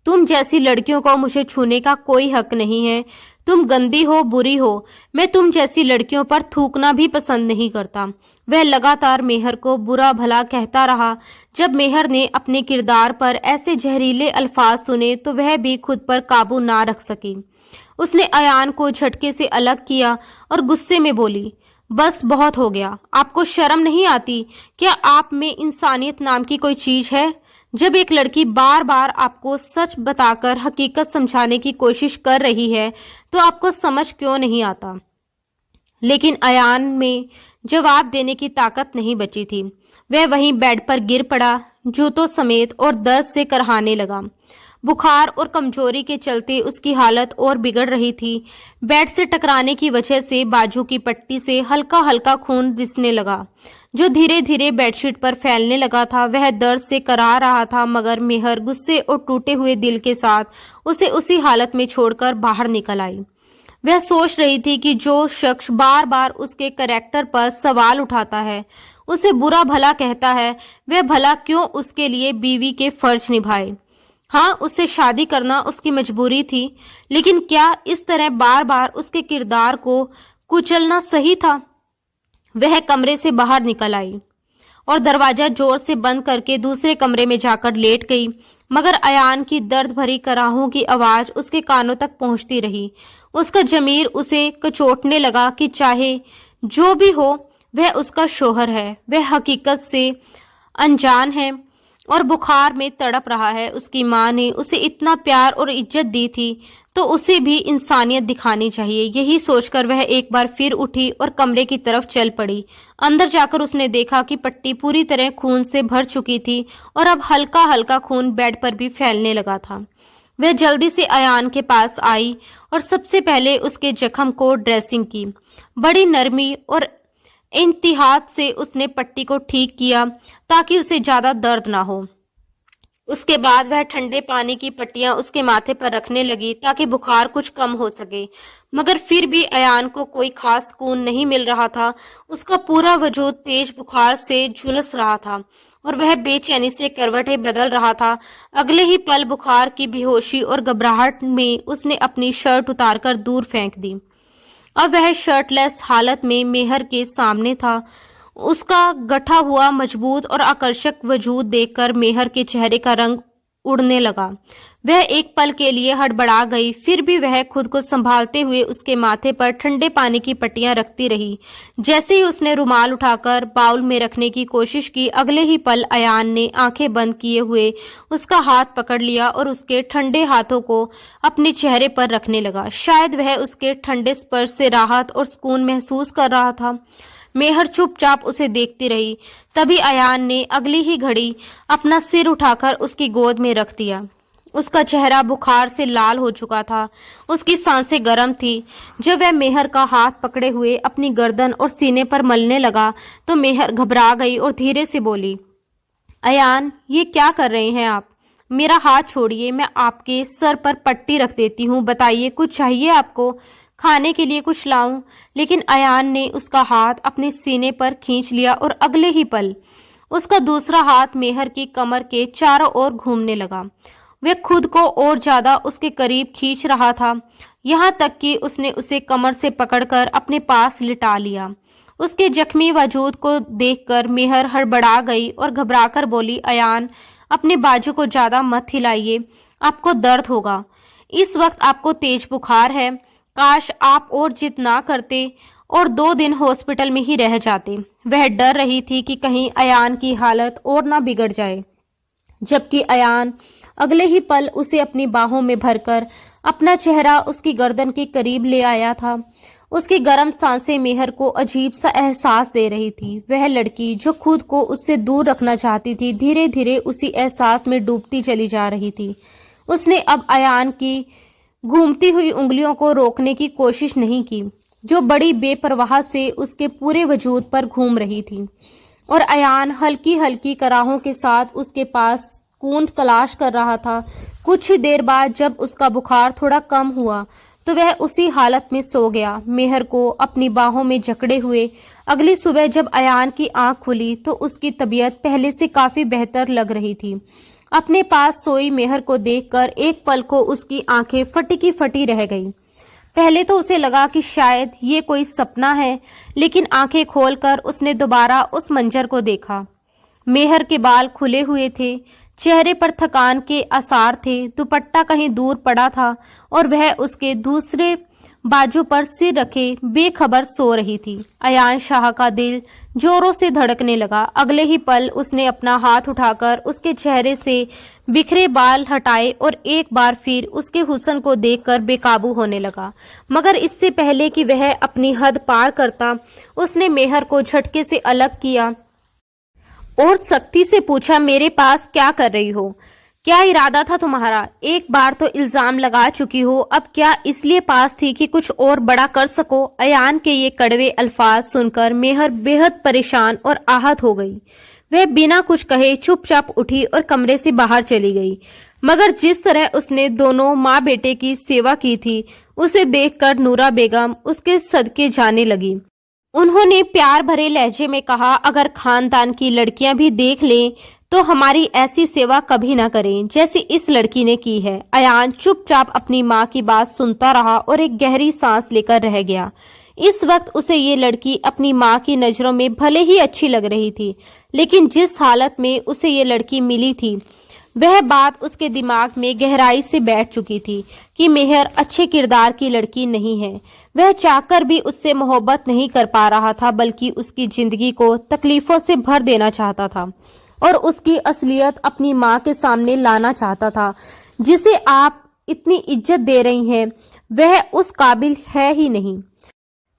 तुम जैसी लड़कियों को मुझे छूने का कोई हक नहीं है। तुम गंदी हो, बुरी हो। मैं तुम जैसी लड़कियों पर थूकना भी पसंद नहीं करता। वह लगातार मेहर को बुरा भला कहता रहा। जब मेहर ने अपने किरदार पर ऐसे जहरीले अल्फाज सुने तो वह भी खुद पर काबू ना रख सकी। उसने अयान को झटके से अलग किया और गुस्से में बोली, बस बहुत हो गया। आपको शर्म नहीं आती? क्या आप में इंसानियत नाम की कोई चीज है? जब एक लड़की बार बार आपको सच बताकर हकीकत समझाने की कोशिश कर रही है तो आपको समझ क्यों नहीं आता? लेकिन अयान में जवाब देने की ताकत नहीं बची थी। वह वहीं बेड पर गिर पड़ा, जूतों समेत, और दर्द से करहाने लगा। बुखार और कमजोरी के चलते उसकी हालत और बिगड़ रही थी। बेड से टकराने की वजह से बाजू की पट्टी से हल्का हल्का खून रिसने लगा, जो धीरे धीरे बेडशीट पर फैलने लगा था। वह दर्द से करा रहा था, मगर मेहर गुस्से और टूटे हुए दिल के साथ उसे उसी हालत में छोड़कर बाहर निकल आई। वह सोच रही थी कि जो शख्स बार बार उसके कैरेक्टर पर सवाल उठाता है, उसे बुरा भला कहता है, वह भला क्यों उसके लिए बीवी के फर्ज निभाए। हाँ, उससे शादी करना उसकी मजबूरी थी, लेकिन क्या इस तरह बार बार उसके किरदार को कुचलना सही था। वह कमरे से बाहर निकल आई और दरवाजा जोर से बंद करके दूसरे कमरे में जाकर लेट गई, मगर अयान की दर्द भरी कराहों की आवाज उसके कानों तक पहुंचती रही। उसका जमीर उसे कचोटने लगा कि चाहे जो भी हो, वह उसका शोहर है, वह हकीकत से अनजान है और बुखार में तड़प रहा है। उसकी माँ ने उसे इतना प्यार और इज्जत दी थी, तो उसे भी इंसानियत दिखानी चाहिए। यही सोचकर वह एक बार फिर उठी और कमरे की तरफ चल पड़ी। अंदर जाकर उसने देखा कि पट्टी पूरी तरह खून से भर चुकी थी और अब हल्का हल्का खून बेड पर भी फैलने लगा था। वह जल्दी से अयान के पास आई और सबसे पहले उसके जख्म को ड्रेसिंग की। बड़ी नरमी और इंतहात से उसने पट्टी को ठीक किया ताकि उसे ज्यादा दर्द ना हो। उसके बाद वह ठंडे पानी की पट्टियां उसके माथे पर रखने लगी ताकि बुखार कुछ कम हो सके, मगर फिर भी अयान को कोई खास सुकून नहीं मिल रहा था। उसका पूरा वजूद तेज बुखार से झुलस रहा था और वह बेचैनी से करवटें बदल रहा था। अगले ही पल बुखार की बेहोशी और घबराहट में उसने अपनी शर्ट उतारकर दूर फेंक दी। अब वह शर्टलेस हालत में मेहर के सामने था। उसका गठा हुआ मजबूत और आकर्षक वजूद देखकर मेहर के चेहरे का रंग उड़ने लगा। वह एक पल के लिए हड़बड़ा गई, फिर भी वह खुद को संभालते हुए उसके माथे पर ठंडे पानी की पट्टियां रखती रही। जैसे ही उसने रुमाल उठाकर बाउल में रखने की कोशिश की, अगले ही पल अयान ने आंखें बंद किए हुए उसका हाथ पकड़ लिया और उसके ठंडे हाथों को अपने चेहरे पर रखने लगा। शायद वह उसके ठंडे स्पर्श से राहत और सुकून महसूस कर रहा था। मेहर चुपचाप उसे देखती रही। तभी अयान ने अगली ही घड़ी अपना सिर उठाकर उसकी गोद में रख दिया। उसका चेहरा बुखार से लाल हो चुका था, उसकी सांसें गर्म थी। जब वह मेहर का हाथ पकड़े हुए अपनी गर्दन और सीने पर मलने लगा तो मेहर घबरा गई और धीरे से बोली, अयान, ये क्या कर रहे हैं आप? मेरा हाथ छोड़िए, मैं आपके सर पर पट्टी रख देती हूँ। बताइए, कुछ चाहिए आपको? खाने के लिए कुछ लाऊं? लेकिन अयान ने उसका हाथ अपने सीने पर खींच लिया और अगले ही पल उसका दूसरा हाथ मेहर की कमर के चारों ओर घूमने लगा। वह खुद को और ज्यादा उसके करीब खींच रहा था, यहाँ तक कि उसने उसे कमर से पकड़कर अपने पास लिटा लिया। उसके जख्मी वजूद को देखकर मेहर हड़बड़ा गई और घबराकर बोली, अयान, अपने बाजू को ज्यादा मत हिलाइए, आपको दर्द होगा। इस वक्त आपको तेज बुखार है। काश आप और जिद ना करते और 2 दिन हॉस्पिटल में ही रह जाते। वह डर रही थी कि कहीं अयान की हालत और ना बिगड़ जाए, जबकि अयान अगले ही पल उसे अपनी बाहों में भरकर अपना चेहरा उसकी गर्दन के करीब ले आया था। उसकी गर्म सांसें मेहर को अजीब सा एहसास दे रही थी। वह लड़की जो खुद को उससे दूर रखना चाहती थी, धीरे धीरे उसी एहसास में डूबती चली जा रही थी। उसने अब अयान की घूमती हुई उंगलियों को रोकने की कोशिश नहीं की, जो बड़ी बेपरवाह से उसके पूरे वजूद पर घूम रही थी, और अयान हल्की हल्की कराहों के साथ उसके पास सुकून तलाश कर रहा था। कुछ ही देर बाद जब उसका बुखार थोड़ा कम हुआ तो वह उसी हालत में सो गया, मेहर को अपनी बाहों में जकड़े हुए। अगली सुबह जब अयान की आंख खुली तो उसकी तबीयत पहले से काफी बेहतर लग रही थी। अपने पास सोई मेहर को देखकर एक पल को उसकी आंखें फटी की फटी रह गईं। पहले तो उसे लगा कि शायद ये कोई सपना है, लेकिन आंखें खोलकर उसने दोबारा उस मंजर को देखा। मेहर के बाल खुले हुए थे, चेहरे पर थकान के आसार थे, दुपट्टा कहीं दूर पड़ा था और वह उसके दूसरे बाजू पर सिर रखे बेखबर सो रही थी। अयान शाह का दिल जोरों से धड़कने लगा। अगले ही पल उसने अपना हाथ उठाकर उसके चेहरे से बिखरे बाल हटाए और एक बार फिर उसके हुस्न को देखकर बेकाबू होने लगा। मगर इससे पहले कि वह अपनी हद पार करता, उसने मेहर को झटके से अलग किया और सख्ती से पूछा, मेरे पास क्या कर रही हो? क्या इरादा था तुम्हारा? एक बार तो इल्जाम लगा चुकी हो, अब क्या इसलिए पास थी कि कुछ और बड़ा कर सको? अयान के ये कड़वे अल्फाज सुनकर मेहर बेहद परेशान और आहत हो गई। वह बिना कुछ कहे चुपचाप उठी और कमरे से बाहर चली गई। मगर जिस तरह उसने दोनों माँ बेटे की सेवा की थी, उसे देखकर नूरा बेगम उसके सदके जाने लगी। उन्होंने प्यार भरे लहजे में कहा, अगर खानदान की लड़कियां भी देख लें तो हमारी ऐसी सेवा कभी ना करें जैसी इस लड़की ने की है। अयान चुपचाप अपनी माँ की बात सुनता रहा और एक गहरी सांस लेकर रह गया। इस वक्त उसे ये लड़की अपनी माँ की नजरों में भले ही अच्छी लग रही थी, लेकिन जिस हालत में उसे ये लड़की मिली थी, वह बात उसके दिमाग में गहराई से बैठ चुकी थी कि मेहर अच्छे किरदार की लड़की नहीं है। वह चाहकर भी उससे मोहब्बत नहीं कर पा रहा था, बल्कि उसकी जिंदगी को तकलीफों से भर देना चाहता था और उसकी असलियत अपनी माँ के सामने लाना चाहता था। जिसे आप इतनी इज्जत दे रही हैं, वह उस काबिल है ही नहीं।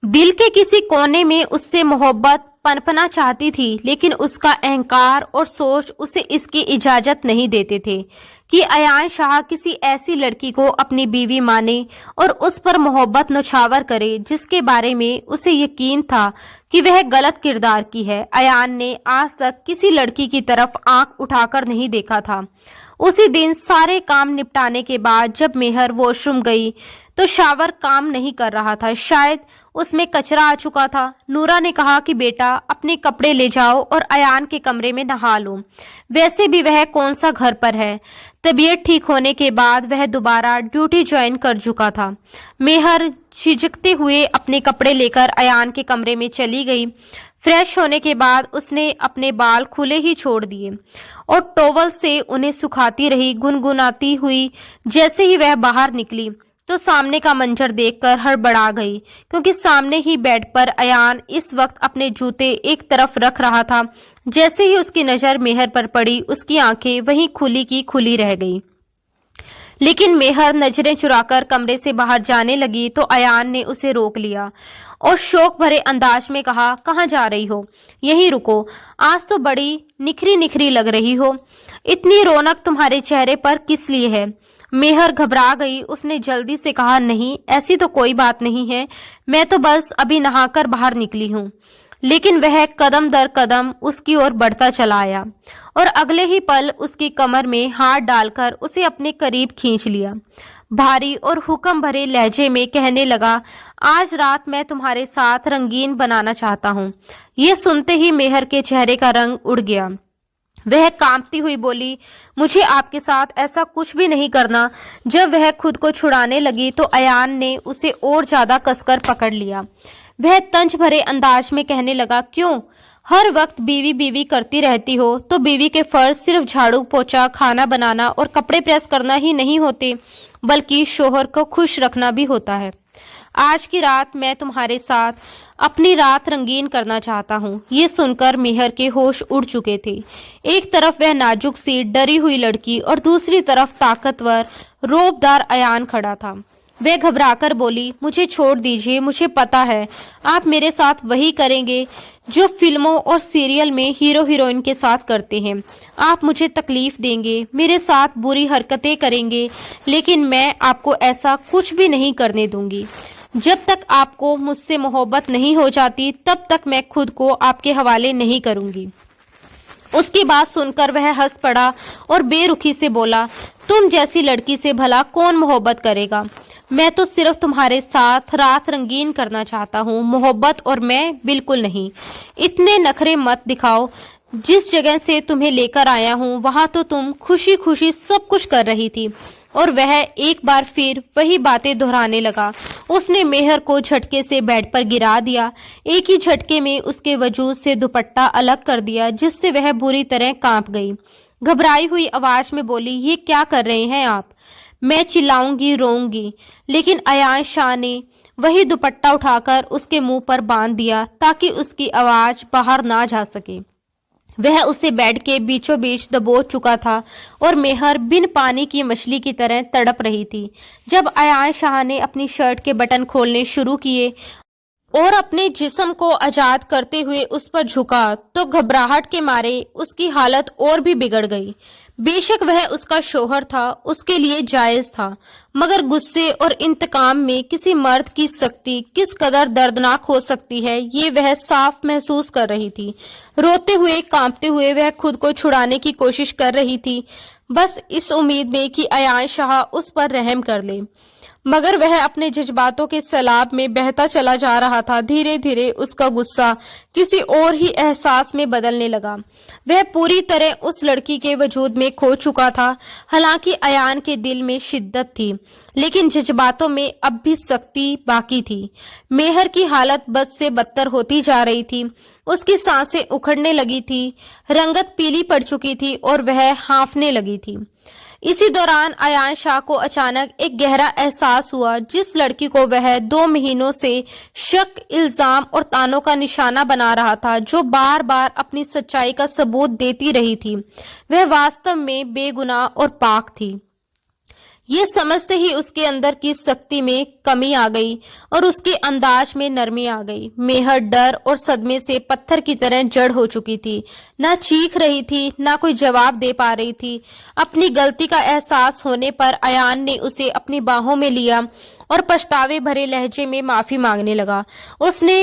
दिल के किसी कोने में उससे मोहब्बत पनपना चाहती थी, लेकिन उसका अहंकार और सोच उसे इसकी इजाजत नहीं देते थे कि अयान शाह किसी ऐसी लड़की को अपनी बीवी माने और उस पर मोहब्बत नौछावर करे जिसके बारे में उसे यकीन था कि वह गलत किरदार की है। अयान ने आज तक किसी लड़की की तरफ आंख उठाकर नहीं देखा था। उसी दिन सारे काम निपटाने के बाद जब मेहर वॉशरूम गई तो शावर काम नहीं कर रहा था, शायद उसमें कचरा आ चुका था। नूरा ने कहा कि बेटा अपने कपड़े ले जाओ और अयान के कमरे में नहा लो, वैसे भी वह कौन सा घर पर है। तबीयत ठीक होने के बाद वह दोबारा ड्यूटी ज्वाइन कर चुका था। मेहर झिझकते हुए अपने कपड़े लेकर अयान के कमरे में चली गई। फ्रेश होने के बाद उसने अपने बाल खुले ही छोड़ दिए और टॉवल से उन्हें सुखाती रही, गुनगुनाती हुई। जैसे ही वह बाहर निकली तो सामने का मंजर देखकर हड़बड़ा गई, क्योंकि सामने ही बेड पर अयान इस वक्त अपने जूते एक तरफ रख रहा था। जैसे ही उसकी नजर मेहर पर पड़ी, उसकी आंखें वहीं खुली की खुली रह गई। लेकिन मेहर नजरें चुराकर कमरे से बाहर जाने लगी तो अयान ने उसे रोक लिया और शौक भरे अंदाज में कहा, कहाँ जा रही हो? यहीं रुको, आज तो बड़ी निखरी निखरी लग रही हो। इतनी रौनक तुम्हारे चेहरे पर किस लिए है? मेहर घबरा गई। उसने जल्दी से कहा, नहीं ऐसी तो कोई बात नहीं है, मैं तो बस अभी नहाकर बाहर निकली हूँ। लेकिन वह कदम दर कदम उसकी ओर बढ़ता चला आया और अगले ही पल उसकी कमर में हाथ डालकर उसे अपने करीब खींच लिया। भारी और हुक्म भरे लहजे में कहने लगा, आज रात मैं तुम्हारे साथ रंगीन बनाना चाहता हूँ। ये सुनते ही मेहर के चेहरे का रंग उड़ गया। वह कांपती हुई बोली, मुझे आपके साथ ऐसा कुछ भी नहीं करना। जब वह खुद को छुड़ाने लगी तो अयान ने उसे और ज्यादा कसकर पकड़ लिया। वह तंज भरे अंदाज में कहने लगा, क्यों हर वक्त बीवी बीवी करती रहती हो? तो बीवी के फर्ज सिर्फ झाड़ू पोछा, खाना बनाना और कपड़े प्रेस करना ही नहीं होते, बल्कि शोहर को खुश रखना भी होता है। आज की रात मैं तुम्हारे साथ अपनी रात रंगीन करना चाहता हूँ। ये सुनकर मेहर के होश उड़ चुके थे। एक तरफ वह नाजुक सी डरी हुई लड़की और दूसरी तरफ ताकतवर रौबदार अयान खड़ा था। वह घबराकर बोली, मुझे छोड़ दीजिए, मुझे पता है आप मेरे साथ वही करेंगे जो फिल्मों और सीरियल में हीरो हीरोइन के साथ करते हैं। आप मुझे तकलीफ देंगे, मेरे साथ बुरी हरकतें करेंगे, लेकिन मैं आपको ऐसा कुछ भी नहीं करने दूंगी। जब तक आपको मुझसे मोहब्बत नहीं हो जाती, तब तक मैं खुद को आपके हवाले नहीं करूंगी। उसकी बात सुनकर वह हंस पड़ा और बेरुखी से बोला, तुम जैसी लड़की से भला कौन मोहब्बत करेगा? मैं तो सिर्फ तुम्हारे साथ रात रंगीन करना चाहता हूँ, मोहब्बत और मैं बिल्कुल नहीं। इतने नखरे मत दिखाओ। जिस जगह से तुम्हें लेकर आया हूँ वहां तो तुम खुशी खुशी सब कुछ कर रही थी। और वह एक बार फिर वही बातें दोहराने लगा। उसने मेहर को झटके से बेड पर गिरा दिया। एक ही झटके में उसके वजूद से दुपट्टा अलग कर दिया, जिससे वह बुरी तरह कांप गई। घबराई हुई आवाज में बोली, ये क्या कर रहे हैं आप? मैं चिल्लाऊंगी, रोऊंगी। लेकिन अयान शाह ने वही दुपट्टा उठाकर उसके मुंह पर बांध दिया ताकि उसकी आवाज बाहर ना जा सके। वह उसे बेड के बीचों बीच दबोच चुका था और मेहर बिन पानी की मछली की तरह तड़प रही थी। जब अयान शाह ने अपनी शर्ट के बटन खोलने शुरू किए और अपने जिस्म को आजाद करते हुए उस पर झुका तो घबराहट के मारे उसकी हालत और भी बिगड़ गई। बेशक वह उसका शौहर था, उसके लिए जायज था, मगर गुस्से और इंतकाम में किसी मर्द की सख्ती किस कदर दर्दनाक हो सकती है, ये वह साफ महसूस कर रही थी। रोते हुए, कांपते हुए वह खुद को छुड़ाने की कोशिश कर रही थी, बस इस उम्मीद में कि अयान शाह उस पर रहम कर ले। मगर वह अपने जज्बातों के सैलाब में बहता चला जा रहा था। धीरे धीरे उसका गुस्सा किसी और ही एहसास में बदलने लगा। वह पूरी तरह उस लड़की के वजूद में खो चुका था। हालांकि अयान के दिल में शिद्दत थी, लेकिन जज्बातों में अब भी सख्ती बाकी थी। मेहर की हालत बद से बदतर होती जा रही थी। उसकी सांसें उखड़ने लगी थी, रंगत पीली पड़ चुकी थी और वह हांफने लगी थी। इसी दौरान अयान शाह को अचानक एक गहरा एहसास हुआ। जिस लड़की को वह 2 महीनों से शक, इल्जाम और तानों का निशाना बना रहा था, जो बार बार अपनी सच्चाई का सबूत देती रही थी, वह वास्तव में बेगुनाह और पाक थी। ये समझते ही उसके अंदर की सख्ती में कमी आ गई और उसके अंदाज में नरमी आ गई। मेहर डर और सदमे से पत्थर की तरह जड़ हो चुकी थी। ना चीख रही थी, ना कोई जवाब दे पा रही थी। अपनी गलती का एहसास होने पर अयान ने उसे अपनी बाहों में लिया और पछतावे भरे लहजे में माफी मांगने लगा। उसने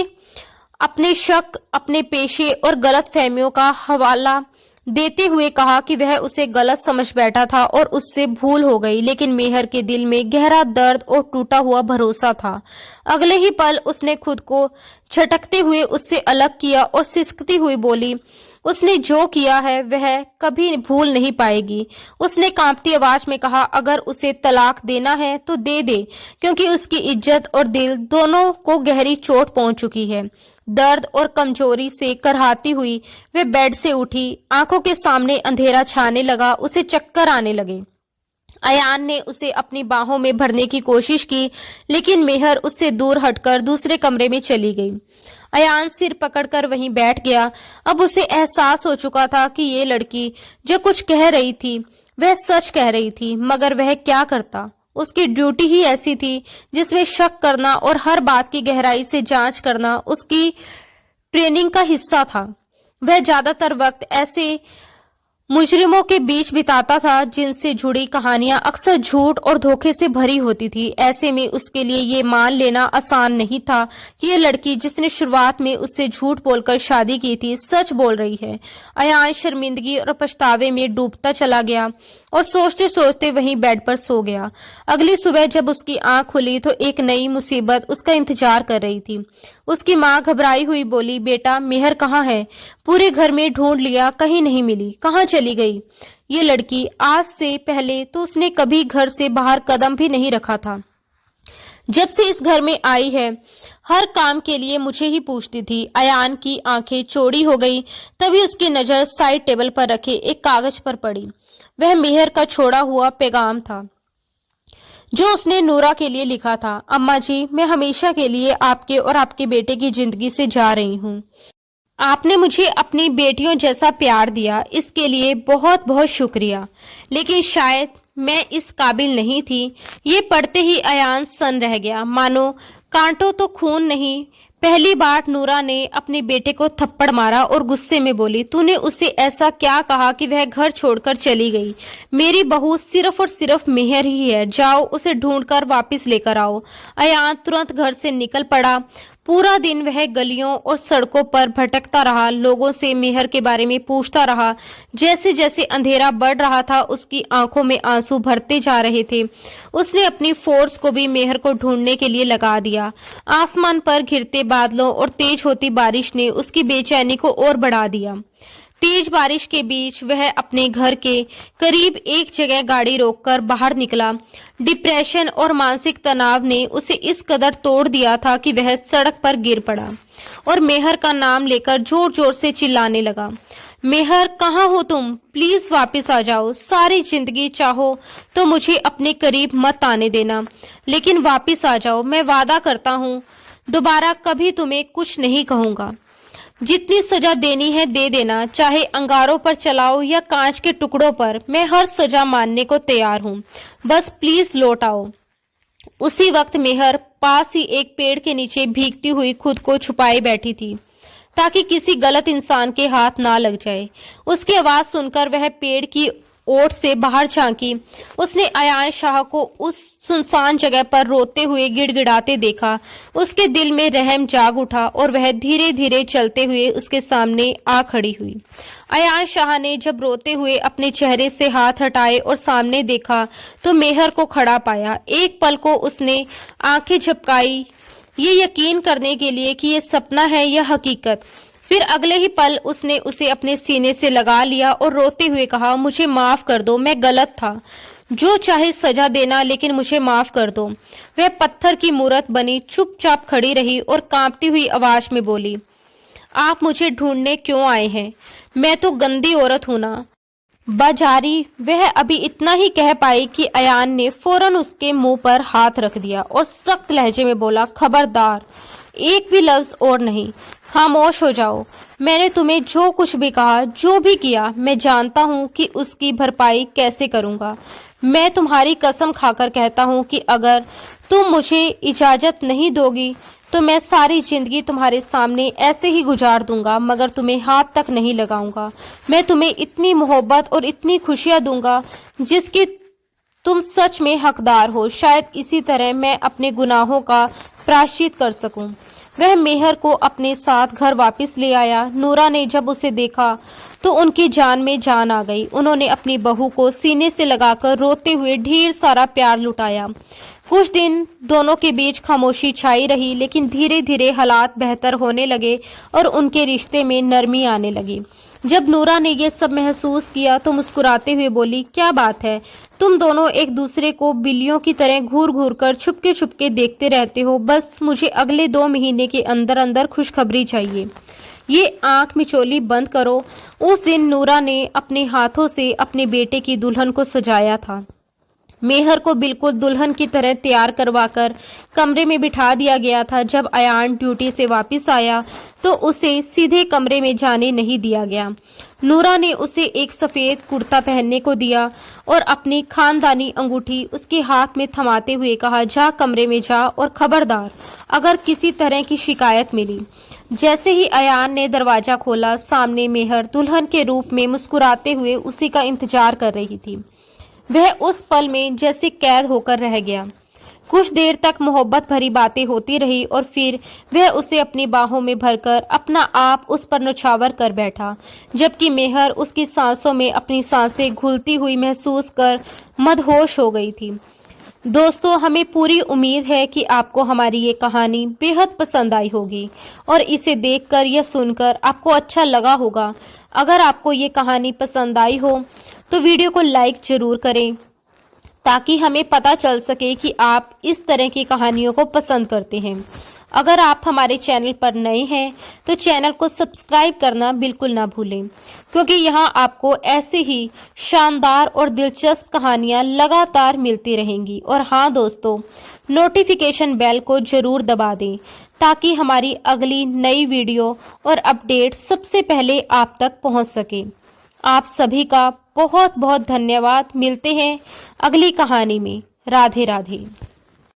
अपने शक, अपने पेशे और गलत फहमियों का हवाला देते हुए कहा कि वह उसे गलत समझ बैठा था और उससे भूल हो गई। लेकिन मेहर के दिल में गहरा दर्द और टूटा हुआ भरोसा था। अगले ही पल उसने खुद को झटकते हुए उससे अलग किया और सिसकती हुई बोली, उसने जो किया है वह कभी भूल नहीं पाएगी। उसने कांपती आवाज में कहा, अगर उसे तलाक देना है तो दे दे, क्योंकि उसकी इज्जत और दिल दोनों को गहरी चोट पहुंच चुकी है। दर्द और कमजोरी से करहाती हुई वह बेड से उठी। आंखों के सामने अंधेरा छाने लगा, उसे चक्कर आने लगे। अयान ने उसे अपनी बाहों में भरने की कोशिश की, लेकिन मेहर उससे दूर हटकर दूसरे कमरे में चली गई। अयान सिर पकड़कर वहीं बैठ गया। अब उसे एहसास हो चुका था कि ये लड़की जो कुछ कह रही थी वह सच कह रही थी, मगर वह क्या करता। उसकी ड्यूटी ही ऐसी थी जिसमें शक करना और हर बात की गहराई से जांच करना उसकी ट्रेनिंग का हिस्सा था। वह ज्यादातर वक्त ऐसे मुजरिमों के बीच बिताता था जिनसे जुड़ी कहानियां अक्सर झूठ और धोखे से भरी होती थी। ऐसे में उसके लिए ये मान लेना आसान नहीं था कि ये लड़की जिसने शुरुआत में उससे झूठ बोलकर शादी की थी सच बोल रही है। अयान शर्मिंदगी और पछतावे में डूबता चला गया और सोचते सोचते वहीं बेड पर सो गया। अगली सुबह जब उसकी आंख खुली तो एक नई मुसीबत उसका इंतजार कर रही थी। उसकी माँ घबराई हुई बोली, बेटा मेहर कहाँ है? पूरे घर में ढूंढ लिया, कहीं नहीं मिली। कहाँ चली गई? ये लड़की आज से पहले तो उसने कभी घर से बाहर कदम भी नहीं रखा था। जब से इस घर में आई है हर काम के लिए मुझे ही पूछती थी। अयान की आंखें चौड़ी हो गई। तभी उसकी नजर साइड टेबल पर रखे एक कागज पर पड़ी। वह मेहर का छोड़ा हुआ पैगाम था जो उसने नूरा के लिए लिखा था। अम्मा जी, मैं हमेशा के लिए आपके और आपके बेटे की जिंदगी से जा रही हूँ। आपने मुझे अपनी बेटियों जैसा प्यार दिया, इसके लिए बहुत बहुत शुक्रिया। लेकिन शायद मैं इस काबिल नहीं थी। ये पढ़ते ही अयान सन रह गया, मानो कांटों तो खून नहीं। पहली बार नूरा ने अपने बेटे को थप्पड़ मारा और गुस्से में बोली, तूने उसे ऐसा क्या कहा कि वह घर छोड़कर चली गई? मेरी बहू सिर्फ और सिर्फ मेहर ही है। जाओ उसे ढूंढकर वापस लेकर आओ। अयान तुरंत घर से निकल पड़ा। पूरा दिन वह गलियों और सड़कों पर भटकता रहा, लोगों से मेहर के बारे में पूछता रहा। जैसे जैसे अंधेरा बढ़ रहा था उसकी आंखों में आंसू भरते जा रहे थे। उसने अपनी फोर्स को भी मेहर को ढूंढने के लिए लगा दिया। आसमान पर घिरते बादलों और तेज होती बारिश ने उसकी बेचैनी को और बढ़ा दिया। तेज बारिश के बीच वह अपने घर के करीब एक जगह गाड़ी रोककर बाहर निकला। डिप्रेशन और मानसिक तनाव ने उसे इस कदर तोड़ दिया था कि वह सड़क पर गिर पड़ा और मेहर का नाम लेकर जोर जोर से चिल्लाने लगा, मेहर कहाँ हो तुम? प्लीज वापस आ जाओ। सारी जिंदगी चाहो तो मुझे अपने करीब मत आने देना, लेकिन वापस आ जाओ। मैं वादा करता हूँ दोबारा कभी तुम्हें कुछ नहीं कहूंगा। जितनी सजा देनी है दे देना, चाहे अंगारों पर चलाओ या कांच के टुकड़ों पर। मैं हर सजा मानने को तैयार हूँ, बस प्लीज लौट आओ। उसी वक्त मेहर पास ही एक पेड़ के नीचे भीगती हुई खुद को छुपाए बैठी थी ताकि किसी गलत इंसान के हाथ ना लग जाए। उसकी आवाज सुनकर वह पेड़ की ओट से बाहर झांकी, उसने अयान शाह को उस सुनसान जगह पर रोते हुए गिड़गिड़ाते देखा। उसके दिल में रहम जाग उठा और वह धीरे धीरे चलते हुए उसके सामने आ खड़ी हुई। अयान शाह ने जब रोते हुए अपने चेहरे से हाथ हटाए और सामने देखा तो मेहर को खड़ा पाया। एक पल को उसने आंखें झपकाई, ये यकीन करने के लिए कि ये सपना है या हकीकत। फिर अगले ही पल उसने उसे अपने सीने से लगा लिया और रोते हुए कहा, मुझे माफ कर दो, मैं गलत था, जो चाहे सजा देना, लेकिन मुझे माफ कर दो। वह पत्थर की मूरत बनी चुपचाप खड़ी रही और कांपती हुई आवाज में बोली, आप मुझे ढूंढने क्यों आए हैं? मैं तो गंदी औरत हूं ना। बाजारी वह अभी इतना ही कह पाई कि अयान ने फौरन उसके मुंह पर हाथ रख दिया और सख्त लहजे में बोला, खबरदार, एक भी लफ्ज और नहीं, खामोश हो जाओ। मैंने तुम्हें जो कुछ भी कहा, जो भी किया, मैं जानता हूँ कि उसकी भरपाई कैसे करूँगा। मैं तुम्हारी कसम खाकर कहता हूँ कि अगर तुम मुझे इजाजत नहीं दोगी तो मैं सारी जिंदगी तुम्हारे सामने ऐसे ही गुजार दूंगा, मगर तुम्हें हाथ तक नहीं लगाऊंगा। मैं तुम्हें इतनी मोहब्बत और इतनी खुशियां दूंगा जिसकी तुम सच में हकदार हो। शायद इसी तरह मैं अपने गुनाहों का प्रायश्चित कर सकूं। वह मेहर को अपने साथ घर वापस ले आया। नूरा ने जब उसे देखा तो उनकी जान में जान आ गई। उन्होंने अपनी बहू को सीने से लगाकर रोते हुए ढेर सारा प्यार लुटाया। कुछ दिन दोनों के बीच खामोशी छाई रही, लेकिन धीरे धीरे हालात बेहतर होने लगे और उनके रिश्ते में नरमी आने लगी। जब नूरा ने ये सब महसूस किया तो मुस्कुराते हुए बोली, क्या बात है, तुम दोनों एक दूसरे को बिल्लियों की तरह घूर घूर कर छुपके छुपके देखते रहते हो। बस मुझे अगले 2 महीने के अंदर अंदर खुशखबरी चाहिए। ये आंख मिचोली बंद करो। उस दिन नूरा ने अपने हाथों से अपने बेटे की दुल्हन को सजाया था। मेहर को बिल्कुल दुल्हन की तरह तैयार करवाकर कमरे में बिठा दिया गया था। जब अयान ड्यूटी से वापस आया तो उसे सीधे कमरे में जाने नहीं दिया गया। नूरा ने उसे एक सफेद कुर्ता पहनने को दिया और अपनी खानदानी अंगूठी उसके हाथ में थमाते हुए कहा, जा कमरे में जा और खबरदार अगर किसी तरह की शिकायत मिली। जैसे ही अयान ने दरवाजा खोला, सामने मेहर दुल्हन के रूप में मुस्कुराते हुए उसी का इंतजार कर रही थी। वह उस पल में जैसे कैद होकर रह गया। कुछ देर तक मोहब्बत भरी बातें होती रही और फिर वह उसे अपनी बाहों में भरकर अपना आप उस पर न्यौछावर कर बैठा, जबकि मेहर उसकी सांसों में अपनी सांसें घुलती हुई महसूस कर मदहोश हो गई थी। दोस्तों, हमें पूरी उम्मीद है कि आपको हमारी ये कहानी बेहद पसंद आई होगी और इसे देखकर या सुनकर आपको अच्छा लगा होगा। अगर आपको ये कहानी पसंद आई हो तो वीडियो को लाइक जरूर करें ताकि हमें पता चल सके कि आप इस तरह की कहानियों को पसंद करते हैं। अगर आप हमारे चैनल पर नए हैं तो चैनल को सब्सक्राइब करना बिल्कुल ना भूलें, क्योंकि यहाँ आपको ऐसे ही शानदार और दिलचस्प कहानियाँ लगातार मिलती रहेंगी। और हाँ दोस्तों, नोटिफिकेशन बेल को जरूर दबा दें ताकि हमारी अगली नई वीडियो और अपडेट सबसे पहले आप तक पहुँच सके। आप सभी का बहुत बहुत धन्यवाद। मिलते हैं अगली कहानी में। राधे राधे।